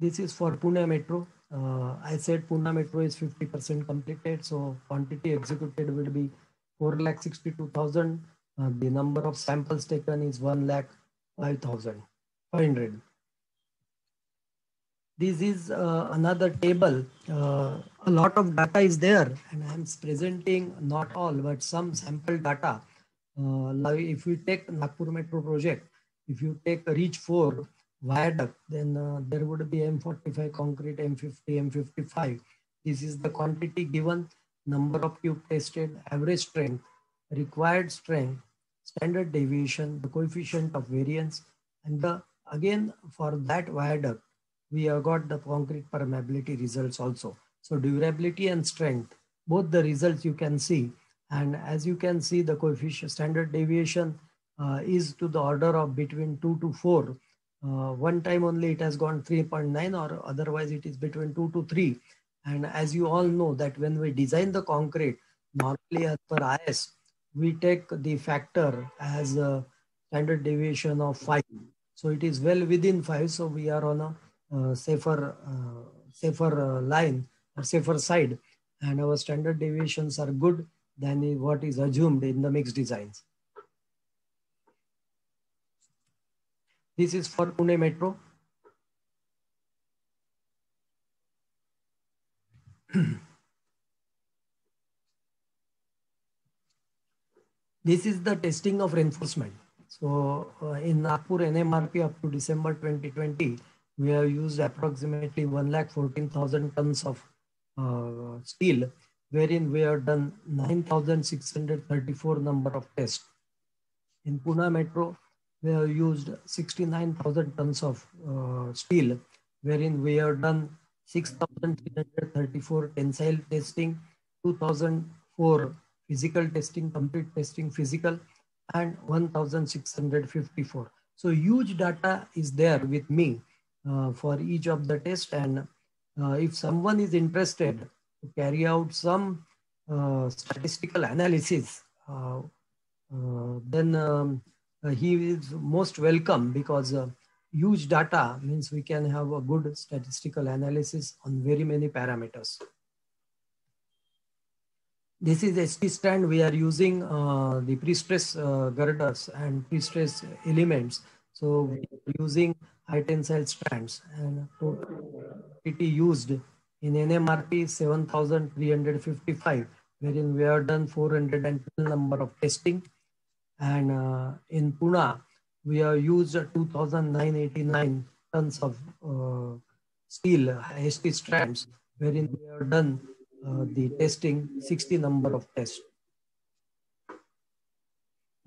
Speaker 2: This is for Pune Metro. I said Pune Metro is 50% completed, so quantity executed will be 4,62,000. The number of samples taken is 1,05,500. This is another table. A lot of data is there, and I'm presenting not all, but some sample data. Like if we take Nagpur Metro project, if you take Reach 4 viaduct, then there would be M45 concrete, M50, M55. This is the quantity given, number of cube tested, average strength, required strength, standard deviation, the coefficient of variance, and again for that viaduct, we have got the concrete permeability results also. So durability and strength, both the results you can see. And as you can see, the coefficient standard deviation is to the order of between 2 to 4. One time only it has gone 3.9, or otherwise it is between 2 to 3. And as you all know that when we design the concrete, normally as per IS, we take the factor as a standard deviation of 5. So it is well within 5. So we are on a safer line or safer side, and our standard deviations are good than what is assumed in the mixed designs. This is for Pune Metro. This is the testing of reinforcement. So in Nagpur NMRP up to December 2020, we have used approximately 1,14,000 tons of steel, wherein we have done 9,634 number of tests. In Pune Metro, we have used 69,000 tons of steel, wherein we have done 6,334 tensile testing, 2,004 physical testing, complete testing physical, and 1,654. So huge data is there with me for each of the tests. And if someone is interested to carry out some statistical analysis, then he is most welcome, because huge data means we can have a good statistical analysis on very many parameters. This is ST strand. We are using the pre-stress girders and pre-stress elements. So we are using high tensile strands, and it is used in NMRP 7,355, wherein we have done 412 number of testing. And in Pune, we have used 2,989 tons of steel ST strands, wherein we have done the testing 60 number of tests.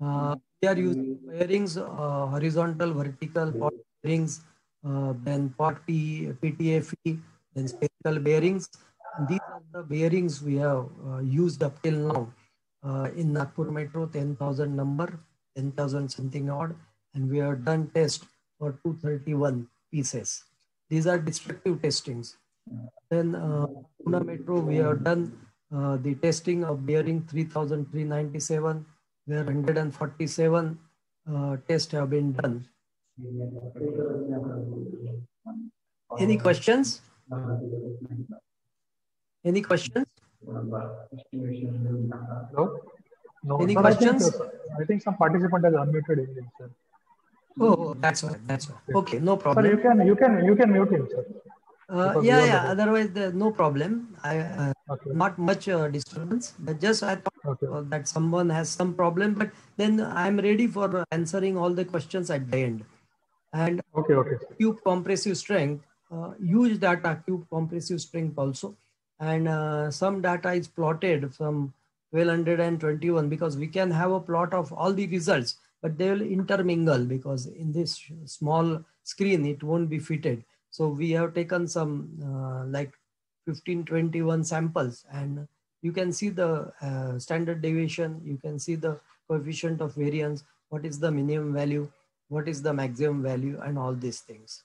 Speaker 2: We are using bearings, horizontal, vertical, pot bearings, then pot PTFE, then spherical bearings. And these are the bearings we have used up till now. In Nagpur Metro, 10,000 number, 10,000 something odd, and we have done test for 231 pieces. These are destructive testings. Then Pune Metro, we have done the testing of bearing 3,397, where 147 tests have been done. Any questions? Any questions?
Speaker 1: No? No.
Speaker 2: Any
Speaker 1: Sir,
Speaker 2: questions?
Speaker 1: I think some participant has unmuted himself.
Speaker 2: Oh, that's right. That's right. Okay, no problem.
Speaker 1: Sir, you can mute him, sir.
Speaker 2: Yeah. Otherwise, no problem.
Speaker 1: Okay.
Speaker 2: Not much disturbance, but just I thought that someone has some problem. But then I'm ready for answering all the questions at the end. And cube compressive strength, huge data, cube compressive strength also, and some data is plotted from 1221, because we can have a plot of all the results, but they will intermingle because in this small screen, it won't be fitted. So we have taken some like 1521 samples, and you can see the standard deviation, you can see the coefficient of variance, what is the minimum value, what is the maximum value, and all these things.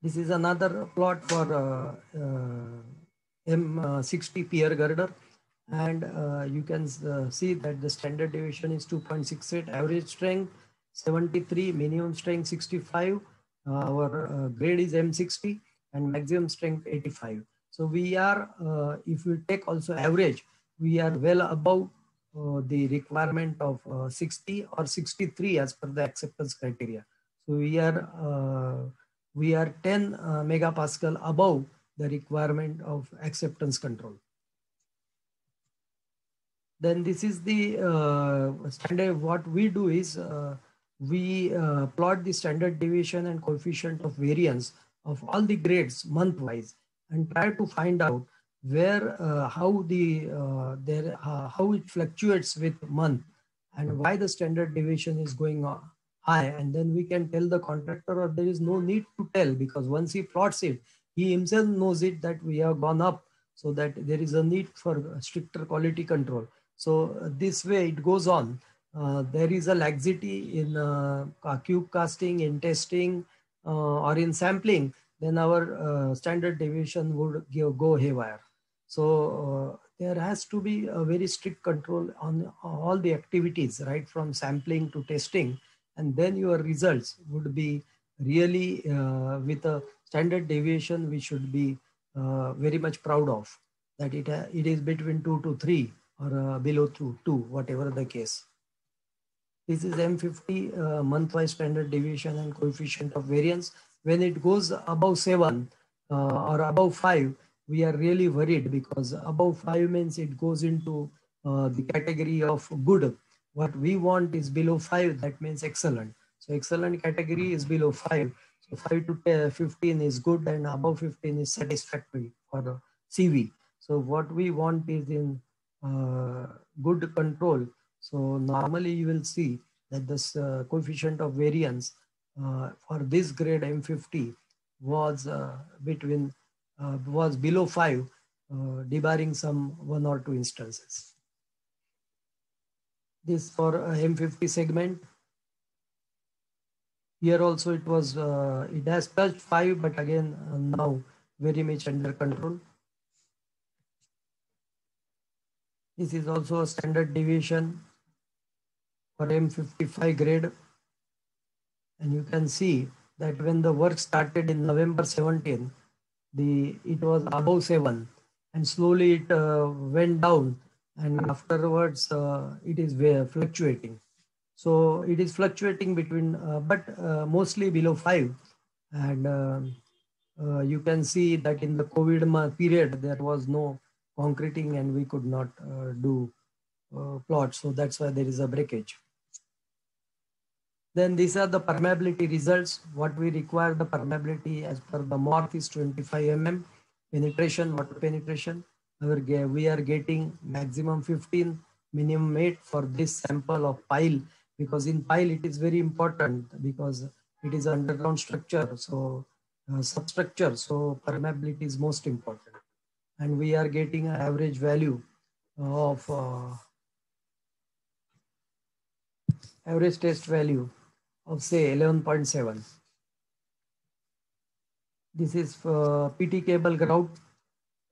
Speaker 2: This is another plot for M60 pier girder, and you can see that the standard deviation is 2.68, average strength 73, minimum strength 65, our grade is M60, and maximum strength 85. So we are, if we take also average, we are well above the requirement of 60 or 63 as per the acceptance criteria. So we are 10 megapascal above the requirement of acceptance control. Then this is the standard. What we do is we plot the standard deviation and coefficient of variance of all the grades month-wise, and try to find out where how it fluctuates with month, and why the standard deviation is going high. And then we can tell the contractor, or there is no need to tell, because once he plots it, he himself knows it that we have gone up, so that there is a need for stricter quality control. So this way it goes on. There is a laxity in cube casting, in testing, or in sampling, then our standard deviation would go haywire. So there has to be a very strict control on all the activities, right from sampling to testing, and then your results would be really with a standard deviation we should be very much proud of, that it is between 2 to 3 or below 2, whatever the case. This is M50 month-wise standard deviation and coefficient of variance. When it goes above 7 or above 5, we are really worried, because above 5 means it goes into the category of good. What we want is below 5, that means excellent. So excellent category is below 5. So 5 to 15 is good, and above 15 is satisfactory for the CV. So what we want is in good control. So normally you will see that this coefficient of variance for this grade M50 was was below 5, debarring some 1 or 2 instances. This for M50 segment. Here also it was, it has touched 5, but again now very much under control. This is also a standard deviation for M55 grade. And you can see that when the work started in November 17, it was above 7, and slowly it went down, and afterwards it is fluctuating. So it is fluctuating between, but mostly below 5. And you can see that in the COVID period, there was no concreting and we could not do plots. So that's why there is a breakage. Then these are the permeability results. What we require, the permeability as per the MORPH is 25 mm. Penetration, water penetration. We are getting maximum 15, minimum 8 for this sample of pile, because in pile it is very important because it is underground structure, so substructure, so permeability is most important. And we are getting an average value of average test value of say 11.7. This is for PT cable grout.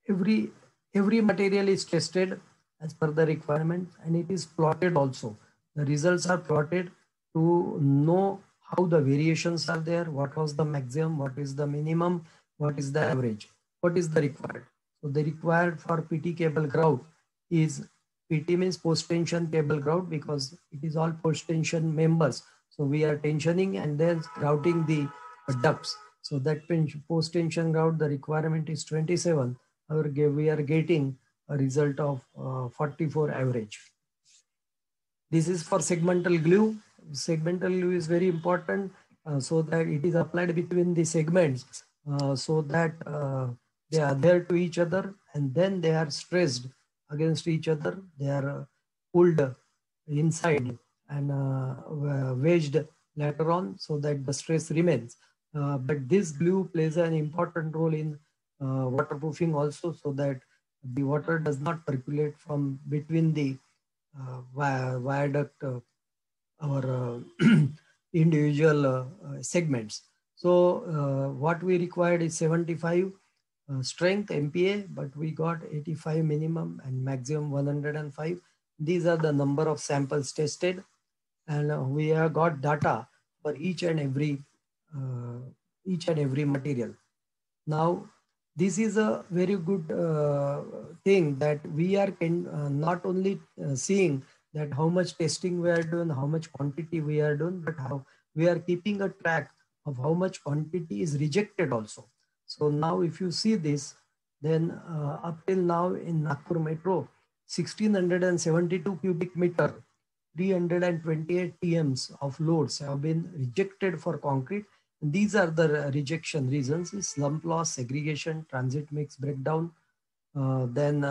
Speaker 2: Every material is tested as per the requirement, and it is plotted also. The results are plotted to know how the variations are there, what was the maximum, what is the minimum, what is the average, what is the required. So the required for PT cable grout is, PT means post tension cable grout, because it is all post tension members. So we are tensioning and then grouting the ducts. So that post tension grout, the requirement is 27. We are getting a result of 44 average. This is for segmental glue. Segmental glue is very important, so that it is applied between the segments, so that they adhere to each other, and then they are stressed against each other. They are pulled inside and wedged later on so that the stress remains. But this glue plays an important role in waterproofing also, so that the water does not percolate from between the viaduct our individual segments. So what we required is 75 strength MPa, but we got 85 minimum and maximum 105. These are the number of samples tested, and we have got data for each and every material. Now, this is a very good thing that we are not only seeing that how much testing we are doing, how much quantity we are doing, but how we are keeping a track of how much quantity is rejected also. So now if you see this, then up till now in Nagpur Metro, 1672 cubic meter, 328 TMs of loads have been rejected for concrete. These are the rejection reasons: is slump loss, segregation, transit mix breakdown. Then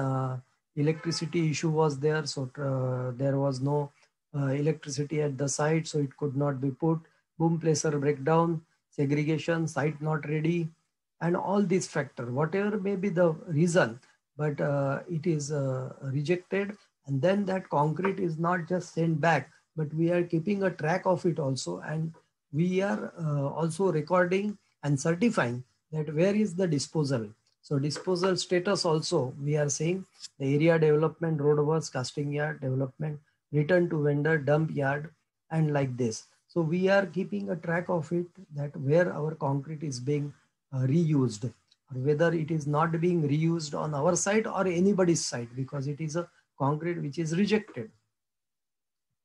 Speaker 2: electricity issue was there, so there was no electricity at the site, so it could not be put. Boom placer breakdown, segregation, site not ready, and all these factors, whatever may be the reason, but it is rejected. And then that concrete is not just sent back, but we are keeping a track of it also, and we are also recording and certifying that where is the disposal. So disposal status also we are saying: the area development, roadworks, casting yard development, return to vendor, dump yard, and like this. So we are keeping a track of it, that where our concrete is being reused, or whether it is not being reused on our side or anybody's side, because it is a concrete which is rejected.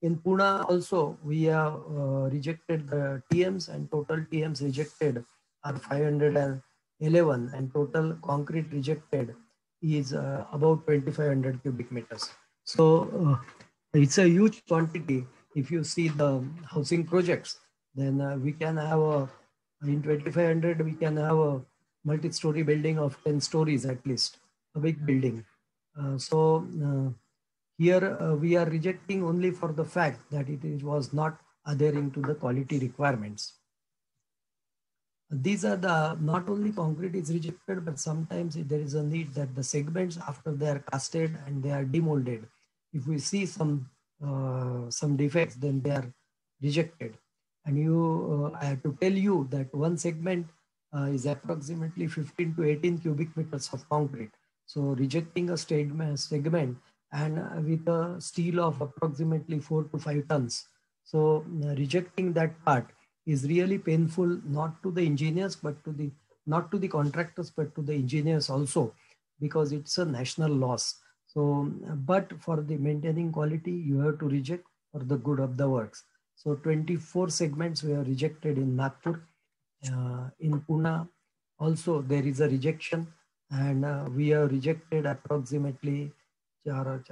Speaker 2: In Pune also, we have rejected the TMs, and total TMs rejected are 511, and total concrete rejected is about 2500 cubic meters. So it's a huge quantity. If you see the housing projects, then we can have in 2500, we can have a multi-story building of 10 stories at least, a big building. Here we are rejecting only for the fact that it was not adhering to the quality requirements. These are the, not only concrete is rejected, but sometimes there is a need that the segments, after they are casted and they are demolded, if we see some defects, then they are rejected. And I have to tell you that one segment is approximately 15 to 18 cubic meters of concrete. So rejecting a segment and with a steel of approximately 4 to 5 tons. So rejecting that part is really painful, not to the engineers, but not to the contractors, but to the engineers also, because it's a national loss. So, but for the maintaining quality, you have to reject for the good of the works. So 24 segments were rejected in Nagpur. In Pune also there is a rejection, and we have rejected approximately 11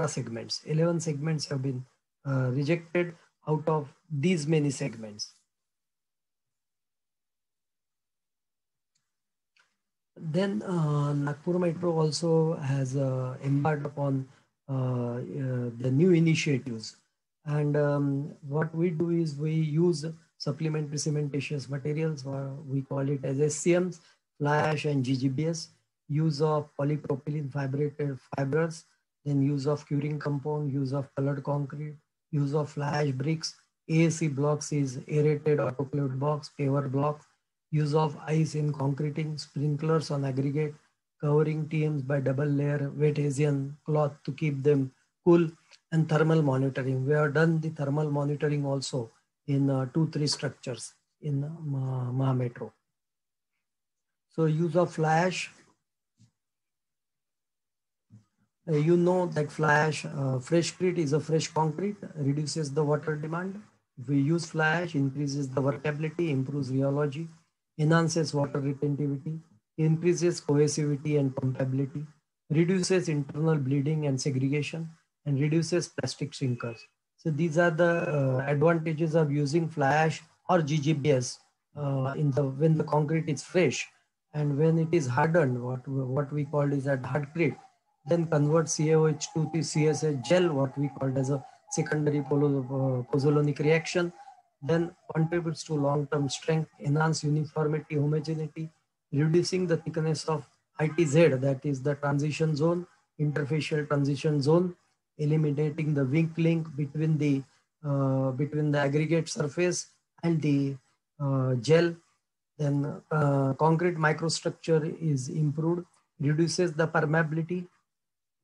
Speaker 2: segments. 11 segments have been rejected out of these many segments. Then Nagpur Metro also has embarked upon the new initiatives. And what we do is we use supplementary cementitious materials, or we call it as SCMs, fly ash and GGBS, use of polypropylene fibrated fibers, then use of curing compound, use of colored concrete, use of fly ash bricks. AAC blocks is aerated autoclaved blocks, paver blocks, use of ice in concreting, sprinklers on aggregate, covering TMs by double layer wet Asian cloth to keep them cool, and thermal monitoring. We have done the thermal monitoring also in 2-3 structures in Maha Metro. So use of fly ash. You know that fly ash, freshcrete is a fresh concrete, reduces the water demand. If we use fly ash, increases the workability, improves rheology, enhances water retentivity, increases cohesivity and pumpability, reduces internal bleeding and segregation, and reduces plastic shrinkers. So these are the advantages of using fly ash or GGBS when the concrete is fresh, and when it is hardened, what we call is a hardcrete, then convert CaOH to the CSH gel, what we called as a secondary pozzolanic reaction, then contributes to long-term strength, enhance uniformity, homogeneity, reducing the thickness of ITZ, that is the transition zone, interfacial transition zone, eliminating the weak link between the aggregate surface and the gel. Then concrete microstructure is improved, reduces the permeability,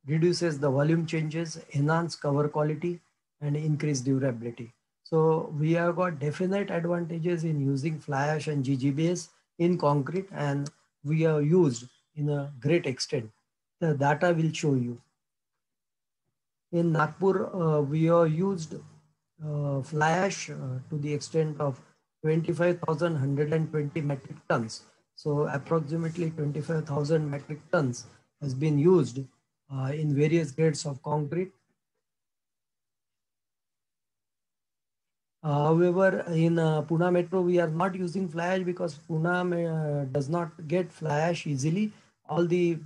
Speaker 2: reduces the volume changes, enhance cover quality, and increase durability. So we have got definite advantages in using fly ash and GGBS in concrete, and we have used in a great extent. The data will show you. In Nagpur, we have used fly ash to the extent of 25,120 metric tons. So approximately 25,000 metric tons has been used in various grades of concrete. However, in Pune Metro, we are not using fly ash because Pune does not get fly ash easily. All the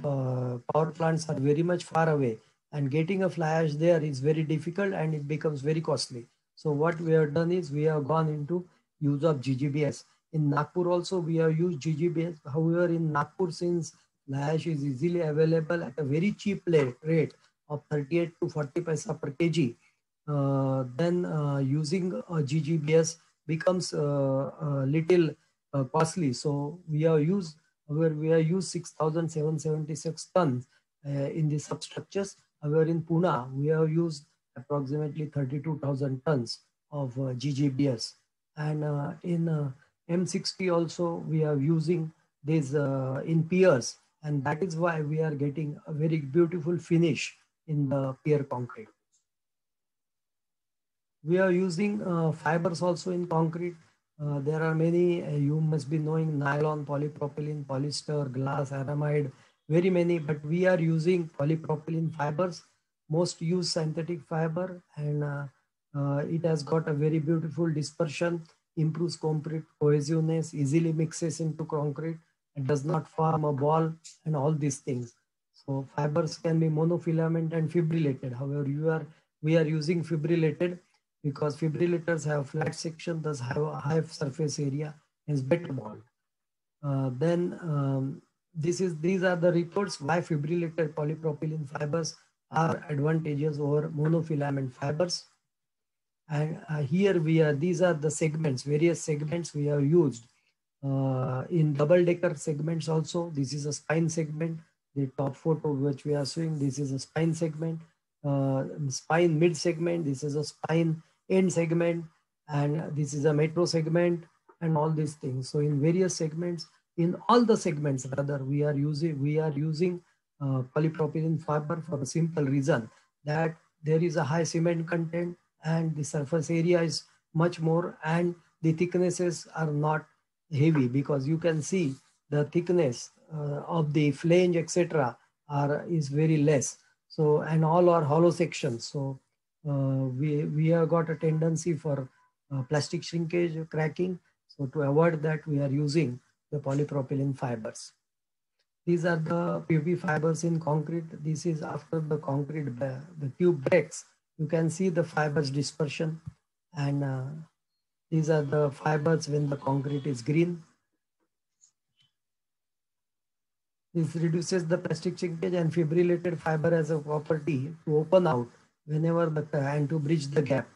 Speaker 2: power plants are very much far away, and getting a fly ash there is very difficult and it becomes very costly. So what we have done is we have gone into use of GGBS. In Nagpur also we have used GGBS. However, in Nagpur, since fly ash is easily available at a very cheap rate of 38 to 40 paisa per kg, then using GGBS becomes a little costly. So we have used 6,776 tons in the substructures. However, in Pune, we have used approximately 32,000 tons of GGBS. And in M60 also, we are using this in piers. And that is why we are getting a very beautiful finish in the pier concrete. We are using fibers also in concrete. There are many, you must be knowing nylon, polypropylene, polyester, glass, aramide, very many, but we are using polypropylene fibers, most used synthetic fiber, and it has got a very beautiful dispersion, improves concrete cohesiveness, easily mixes into concrete, and does not form a ball, and all these things. So fibers can be monofilament and fibrillated. However, we are using fibrillated because fibrillators have flat section, thus have a high surface area, is better bond. These are the reports why fibrillated polypropylene fibers are advantageous over monofilament fibers. And here these are the segments, various segments we have used. In double-decker segments also, this is a spine segment. The top photo which we are showing, this is a spine segment. Spine mid segment, this is a spine end segment, and this is a metro segment, and all these things. So in various segments, in all the segments rather, we are using polypropylene fiber for a simple reason that there is a high cement content and the surface area is much more, and the thicknesses are not heavy, because you can see the thickness of the flange etc. is very less. So, and all are hollow sections. So we have got a tendency for plastic shrinkage, cracking. So to avoid that, we are using the polypropylene fibers. These are the PVP fibers in concrete. This is after the concrete, the tube breaks. You can see the fibers dispersion, and these are the fibers when the concrete is green. This reduces the plastic shrinkage, and fibrillated fiber has a property to open out whenever and to bridge the gap.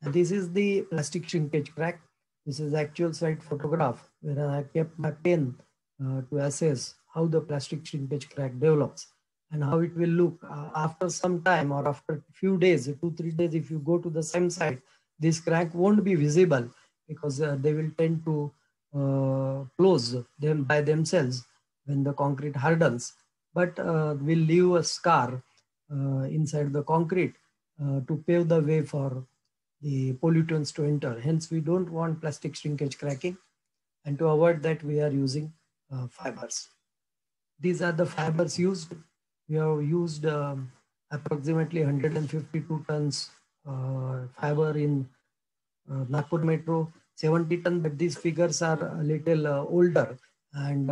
Speaker 2: And this is the plastic shrinkage crack. This is actual site photograph where I kept my pen to assess how the plastic shrinkage crack develops and how it will look after some time, or after a few days, 2-3 days. If you go to the same site, this crack won't be visible because they will tend to close them by themselves when the concrete hardens, but will leave a scar inside the concrete to pave the way for the pollutants to enter. Hence, we don't want plastic shrinkage cracking, and to avoid that, we are using fibers. These are the fibers used. We have used approximately 152 tons fiber in Nagpur Metro, 70 tons, but these figures are a little older. And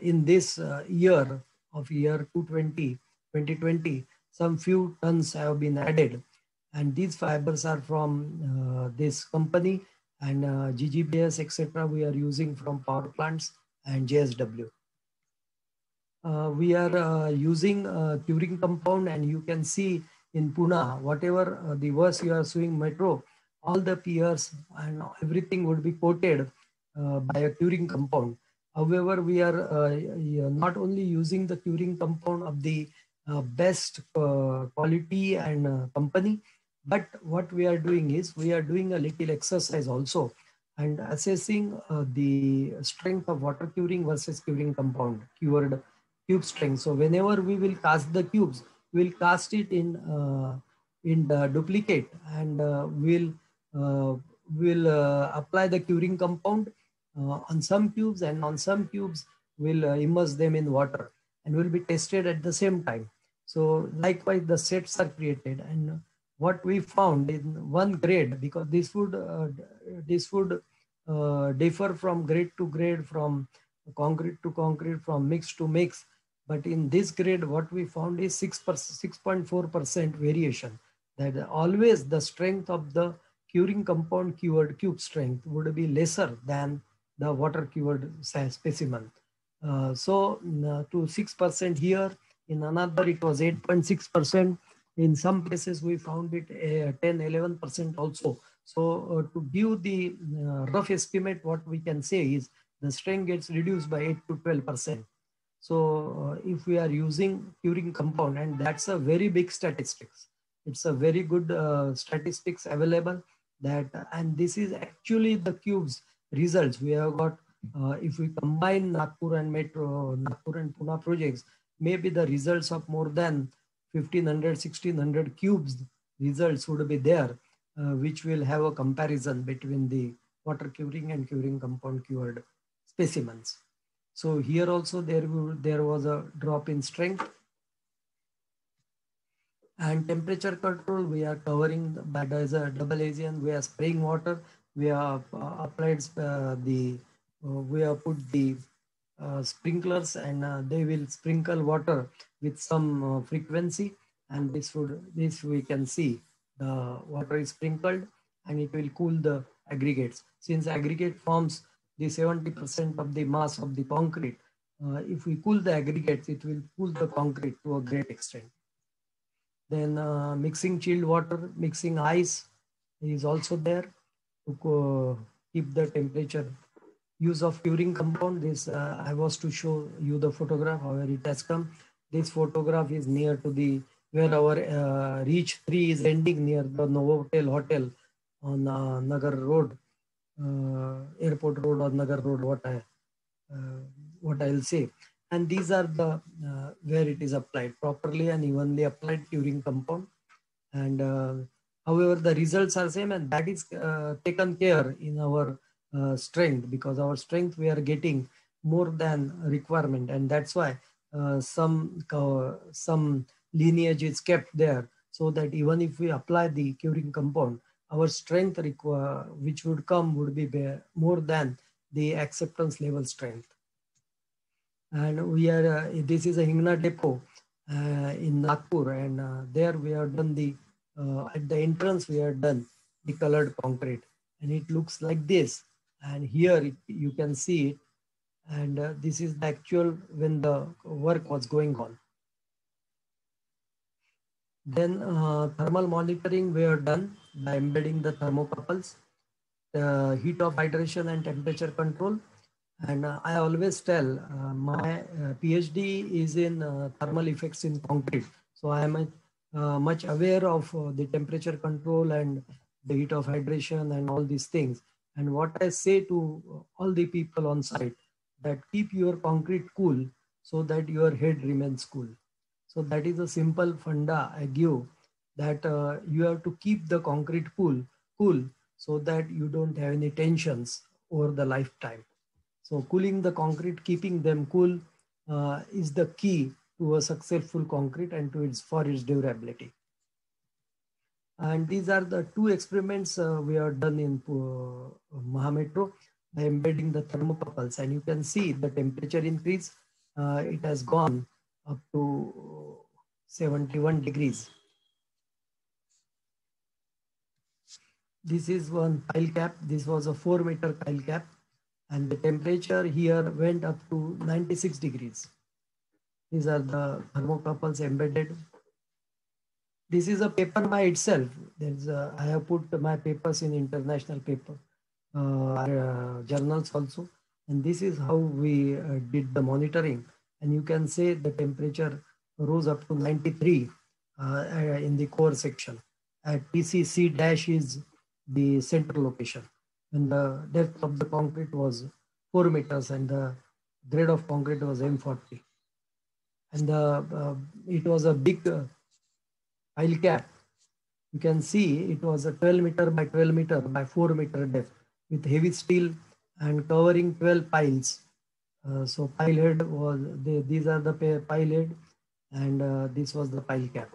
Speaker 2: in this year 2020, 2020, some few tons have been added. And these fibers are from this company, and GGBS, etc. we are using from power plants and JSW. We are using curing compound, and you can see in Pune, whatever the verse you are seeing metro, all the piers and everything would be coated by a curing compound. However, we are not only using the curing compound of the best quality and company, but what we are doing is we are doing a little exercise also and assessing the strength of water curing versus curing compound, cured cube strength. So whenever we will cast the cubes, we'll cast it in the duplicate, and we'll apply the curing compound on some cubes, and on some cubes we'll immerse them in water and will be tested at the same time. So likewise the sets are created, and what we found in one grade, because this would differ from grade to grade, from concrete to concrete, from mix to mix. But in this grade, what we found is 6.4% variation. That always the strength of the curing compound cured cube strength would be lesser than the water cured specimen. So to 6% here, in another it was 8.6%. In some places we found it 10-11% also. So to give the rough estimate, what we can say is the strength gets reduced by 8 to 12%. So if we are using curing compound, and that's a very big statistics, it's a very good statistics available, that, and this is actually the cubes results we have got. If we combine Nagpur and Metro, Nagpur and Pune projects, maybe the results of more than 1500-1600 cubes results would be there, which will have a comparison between the water curing and curing compound cured specimens. So here also there was a drop in strength. And temperature control, we are covering that as a double Asian. We are spraying water. We have applied we have put the sprinklers, and they will sprinkle water with some frequency. And this we can see the water is sprinkled, and it will cool the aggregates. Since aggregate forms the 70% of the mass of the concrete, if we cool the aggregates, it will cool the concrete to a great extent. Then mixing chilled water, mixing ice is also there to keep the temperature. Use of curing compound, this I was to show you the photograph, however it has come. This photograph is near to the, where our Reach 3 is ending, near the Novotel Hotel on Nagar Road, Airport Road or Nagar Road, what I'll say. And these are the where it is applied properly and evenly applied curing compound. And however, the results are same, and that is taken care in our strength, because our strength we are getting more than requirement, and that's why some lineage is kept there, so that even if we apply the curing compound, our strength which would come would be more than the acceptance level strength. And we are this is a Hingna depot in Nagpur, and there we have done the at the entrance we have done the colored concrete, and it looks like this. And here you can see it, and this is the actual when the work was going on. Then thermal monitoring we have done by embedding the thermocouples, heat of hydration and temperature control. And I always tell my PhD is in thermal effects in concrete. So I am much aware of the temperature control and the heat of hydration and all these things. And what I say to all the people on site, that keep your concrete cool so that your head remains cool. So that is a simple funda I give, that you have to keep the concrete cool so that you don't have any tensions over the lifetime. So cooling the concrete, keeping them cool is the key to a successful concrete and to for its durability. And these are the two experiments we have done in Mahametro by embedding the thermocouples, and you can see the temperature increase. It has gone up to 71 degrees. This is one pile cap. This was a 4-meter pile cap, and the temperature here went up to 96 degrees. These are the thermocouples embedded. This is a paper by itself. I have put my papers in international paper journals also. And this is how we did the monitoring. And you can say the temperature rose up to 93 in the core section. At TCC dash is the center location. And the depth of the concrete was 4 meters and the grade of concrete was M40. And it was a big pile cap. You can see it was a 12 meter by 12 meter by 4 meter depth with heavy steel and covering 12 piles. So pile head was, these are the pile head, and this was the pile cap.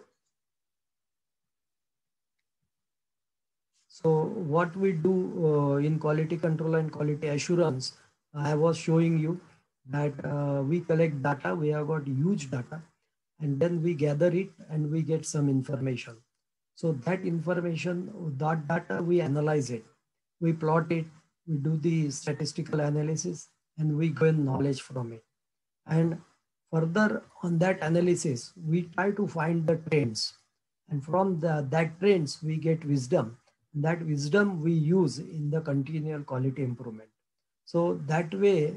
Speaker 2: So what we do in quality control and quality assurance, I was showing you that we collect data, we have got huge data, and then we gather it and we get some information. So that information, that data, we analyze it, we plot it, we do the statistical analysis, and we gain knowledge from it. And further on that analysis, we try to find the trends. And from that trends, we get wisdom. That wisdom we use in the continual quality improvement. So that way,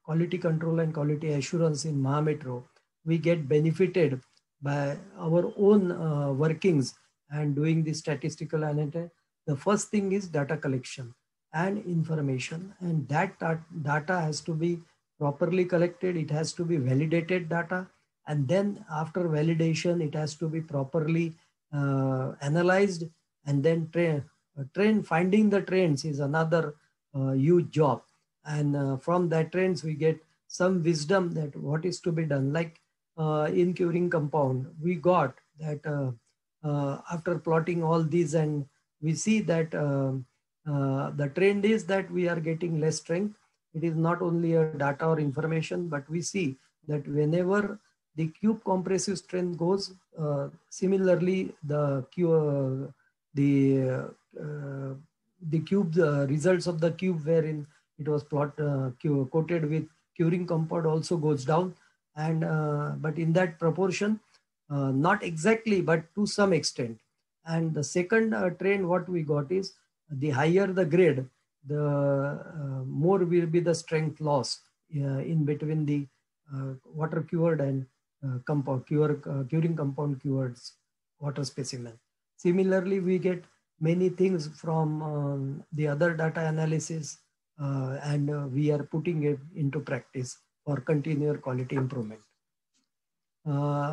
Speaker 2: quality control and quality assurance in Maha Metro, we get benefited by our own workings and doing the statistical analysis. The first thing is data collection and information, and that data has to be properly collected. It has to be validated data, and then after validation, it has to be properly analyzed, and then finding the trends is another huge job. And from that trends, we get some wisdom that what is to be done. Like in curing compound, we got that after plotting all these, and we see that the trend is that we are getting less strength. It is not only a data or information, but we see that whenever the cube compressive strength goes, similarly the cube, the results of the cube wherein it was coated with curing compound also goes down, and but in that proportion, not exactly, but to some extent. And the second trend what we got is the higher the grade, the more will be the strength loss in between the water cured and curing compound cured water specimen. Similarly, we get many things from the other data analysis, and we are putting it into practice for continual quality improvement.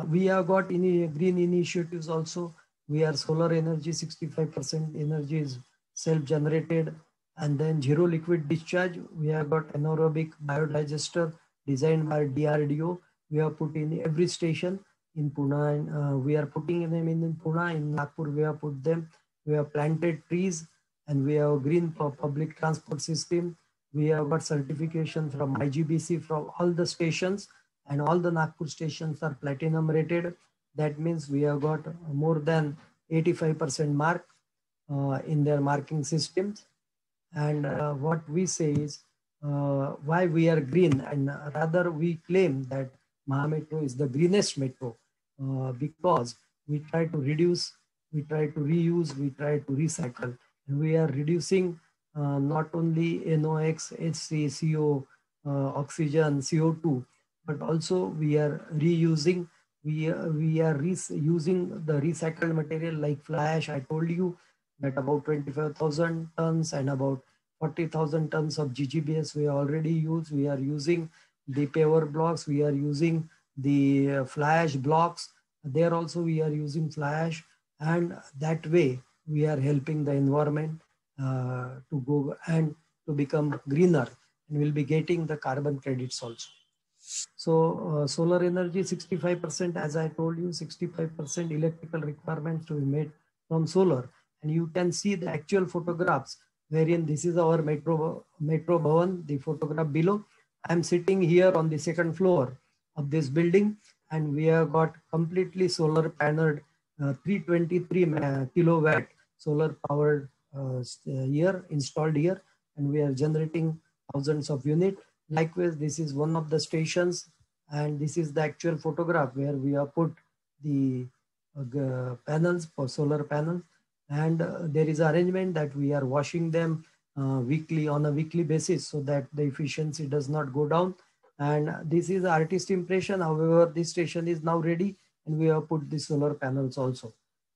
Speaker 2: We have got green initiatives also. We are solar energy, 65% energy is self-generated, and then zero liquid discharge. We have got anaerobic biodigester designed by DRDO. We have put in every station in Pune, and we are putting them in Pune. In Nagpur, we have put them. We have planted trees, and we have green public transport system. We have got certification from IGBC from all the stations, and all the Nagpur stations are platinum rated. That means we have got more than 85% mark in their marking systems. And what we say is why we are green, and rather we claim that Maha Metro is the greenest metro because we try to reduce, we try to reuse, we try to recycle, and we are reducing not only NOx, HC, CO, oxygen, CO2, but also we are reusing. We are using the recycled material like fly ash. I told you that about 25,000 tons and about 40,000 tons of GGBS we already use. We are using the paver blocks. We are using the fly ash blocks. There also we are using fly ash, and that way we are helping the environment to go and to become greener, and we'll be getting the carbon credits also. So solar energy 65%, as I told you, 65% electrical requirements to be made from solar. And you can see the actual photographs wherein this is our Metro Bhavan, the photograph below. I'm sitting here on the second floor of this building, and we have got completely solar paneled 323 kilowatt solar powered here installed here, and we are generating thousands of units. Likewise, this is one of the stations, and this is the actual photograph where we have put the panels for solar panels, and there is arrangement that we are washing them weekly on a weekly basis so that the efficiency does not go down. And this is artist impression. However, this station is now ready, and we have put the solar panels also.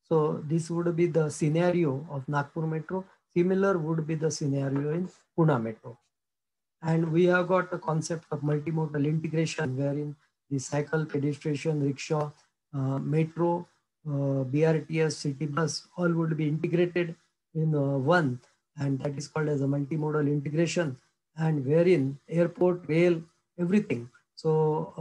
Speaker 2: So this would be the scenario of Nagpur Metro. Similar would be the scenario in Pune Metro. And we have got the concept of multimodal integration, wherein the cycle, pedestrian, rickshaw, metro, BRTS, city bus, all would be integrated in one, and that is called as a multimodal integration, and wherein airport, rail, everything. So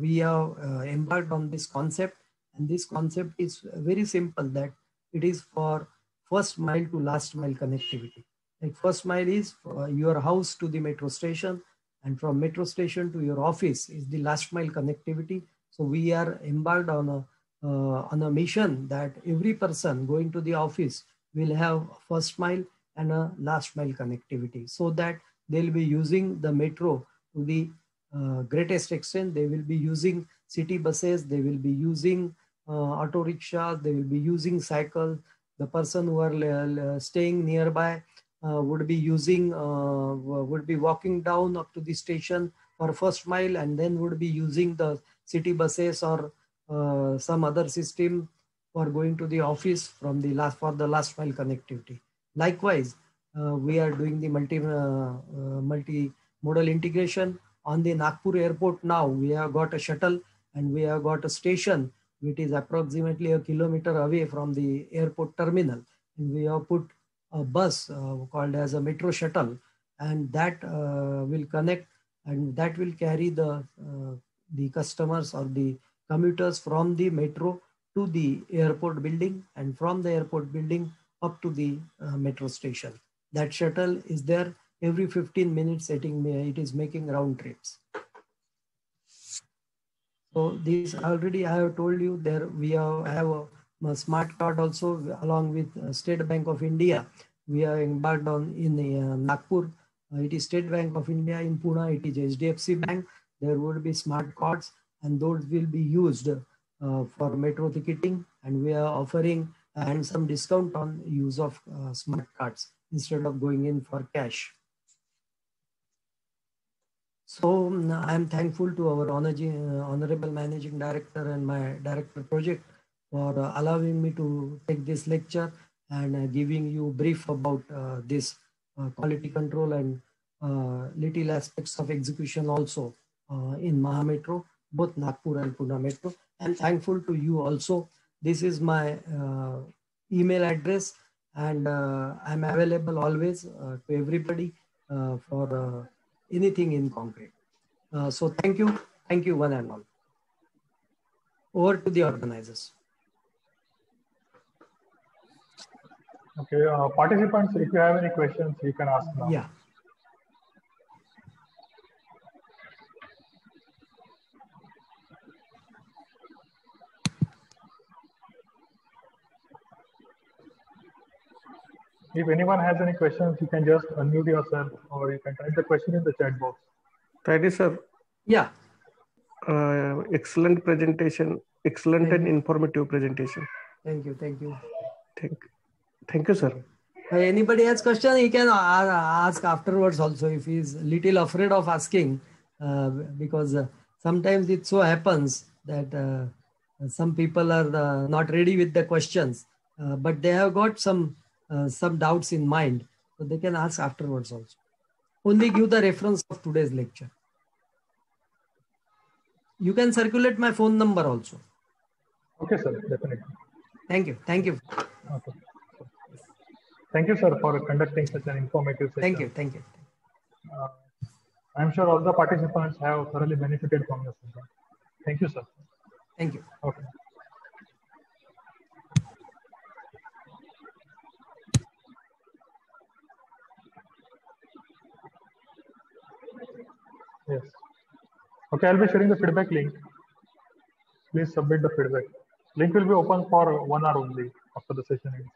Speaker 2: we have embarked on this concept, and this concept is very simple, that it is for first mile to last mile connectivity. Like first mile is your house to the metro station, and from metro station to your office is the last mile connectivity. So we are embarked on a mission that every person going to the office will have first mile and a last mile connectivity, so that they'll be using the metro to the greatest extent. They will be using city buses, they will be using auto rickshaws, they will be using cycle. The person who are staying nearby would be walking down up to the station for first mile, and then would be using the city buses or some other system for going to the office from the last mile connectivity. Likewise, we are doing the multi-modal integration on the Nagpur airport. Now we have got a shuttle, and we have got a station which is approximately a kilometer away from the airport terminal, and we have put a bus called as a metro shuttle, and that will connect, and that will carry the customers or the commuters from the metro to the airport building, and from the airport building up to the metro station. That shuttle is there every 15 minutes. It is making round trips. So this already I have told you, there we have a smart card also along with State Bank of India. We are embarked on in Nagpur. It is State Bank of India. In Pune, it is HDFC Bank. There would be smart cards, and those will be used for metro ticketing, and we are offering and some discount on use of smart cards instead of going in for cash. So I'm thankful to our Honorable Managing Director and my Director Project for allowing me to take this lecture and giving you brief about this quality control and little aspects of execution also in Maha Metro, both Nagpur and Pune Metro. I'm thankful to you also. This is my email address, and I'm available always to everybody for anything in concrete. So thank you one and all. Over to the organizers.
Speaker 1: Okay, participants, if you have any questions, you can ask now.
Speaker 2: Yeah.
Speaker 1: If anyone has any questions, you can just unmute yourself, or you can type the question in the chat box.
Speaker 3: Thank you, sir.
Speaker 2: Yeah.
Speaker 3: Excellent presentation. Excellent and informative presentation.
Speaker 2: Thank you.
Speaker 3: Thank you, sir.
Speaker 2: Anybody has question, he can ask afterwards also if he is little afraid of asking, because sometimes it so happens that some people are not ready with the questions, but they have got some doubts in mind, so they can ask afterwards also. Only give the reference of today's lecture. You can circulate my phone number also.
Speaker 1: Okay, sir, definitely.
Speaker 2: Thank you.
Speaker 1: Okay. Thank you, sir, for conducting such an informative session.
Speaker 2: Thank you.
Speaker 1: I'm sure all the participants have thoroughly benefited from your session. Thank you, sir.
Speaker 2: Thank you.
Speaker 1: Okay. Yes. Okay, I'll be sharing the feedback link. please submit the feedback. Link will be open for 1 hour only after the session ends.